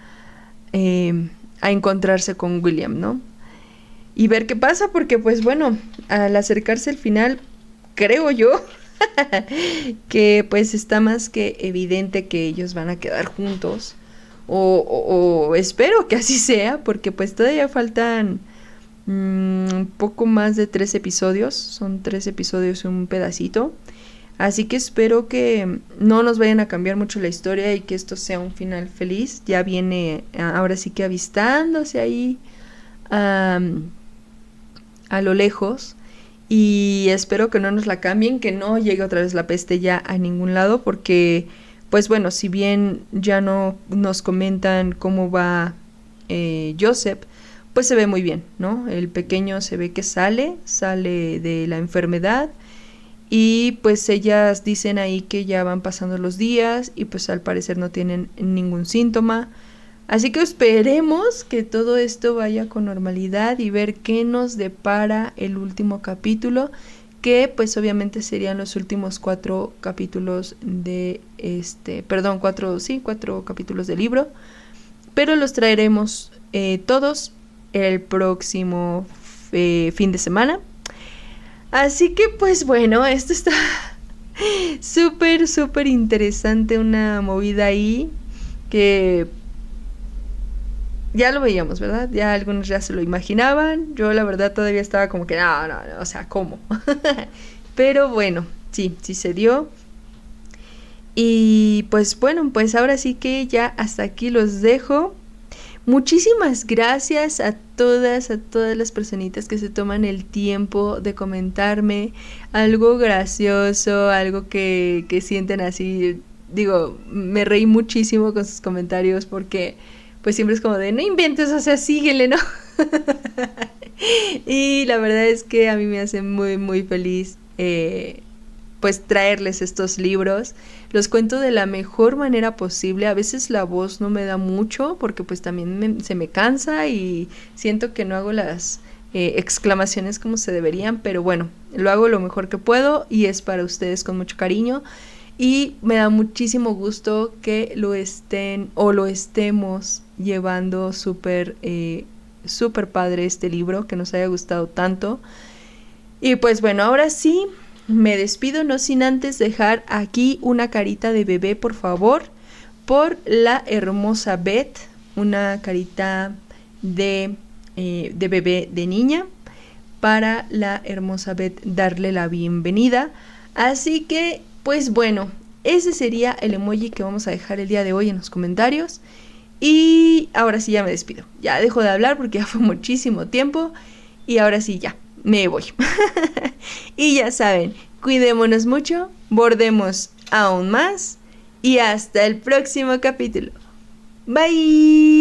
a encontrarse con William, ¿no? Y ver qué pasa, porque pues bueno, al acercarse el final, creo yo que pues está más que evidente que ellos van a quedar juntos, o espero que así sea, porque pues todavía faltan un poco más de 3 episodios, son 3 episodios y un pedacito, así que espero que no nos vayan a cambiar mucho la historia y que esto sea un final feliz. Ya viene ahora sí que avistándose ahí a lo lejos, y espero que no nos la cambien, que no llegue otra vez la peste ya a ningún lado, porque pues bueno, si bien ya no nos comentan cómo va Joseph, pues se ve muy bien, ¿no? El pequeño se ve que sale de la enfermedad, y pues ellas dicen ahí que ya van pasando los días y pues al parecer no tienen ningún síntoma. Así que esperemos que todo esto vaya con normalidad y ver qué nos depara el último capítulo, que pues obviamente serían los últimos 4 capítulos de cuatro capítulos del libro, pero los traeremos todos el próximo fin de semana. Así que pues bueno, esto está súper interesante, una movida ahí que ya lo veíamos, ¿verdad? Ya algunos ya se lo imaginaban. Yo la verdad todavía estaba como que no, o sea, ¿cómo? Pero bueno, sí se dio. Y pues bueno, pues ahora sí que ya hasta aquí los dejo. Muchísimas gracias a todas las personitas que se toman el tiempo de comentarme algo gracioso, algo que sienten así. Digo, me reí muchísimo con sus comentarios, porque pues siempre es como de no inventes, o sea, síguele, ¿no? Y la verdad es que a mí me hace muy feliz pues traerles estos libros. Los cuento de la mejor manera posible. A veces la voz no me da mucho, porque pues también se me cansa y siento que no hago las exclamaciones como se deberían, pero bueno, lo hago lo mejor que puedo y es para ustedes con mucho cariño. Y me da muchísimo gusto que lo estemos llevando súper padre este libro, que nos haya gustado tanto. Y pues bueno, ahora sí, me despido, no sin antes dejar aquí una carita de bebé, por favor, por la hermosa Beth, una carita de bebé de niña, para la hermosa Beth darle la bienvenida. Así que pues bueno, ese sería el emoji que vamos a dejar el día de hoy en los comentarios. Y ahora sí ya me despido. Ya dejo de hablar porque ya fue muchísimo tiempo. Y ahora sí ya, me voy. Y ya saben, cuidémonos mucho, bordemos aún más. Y hasta el próximo capítulo. Bye.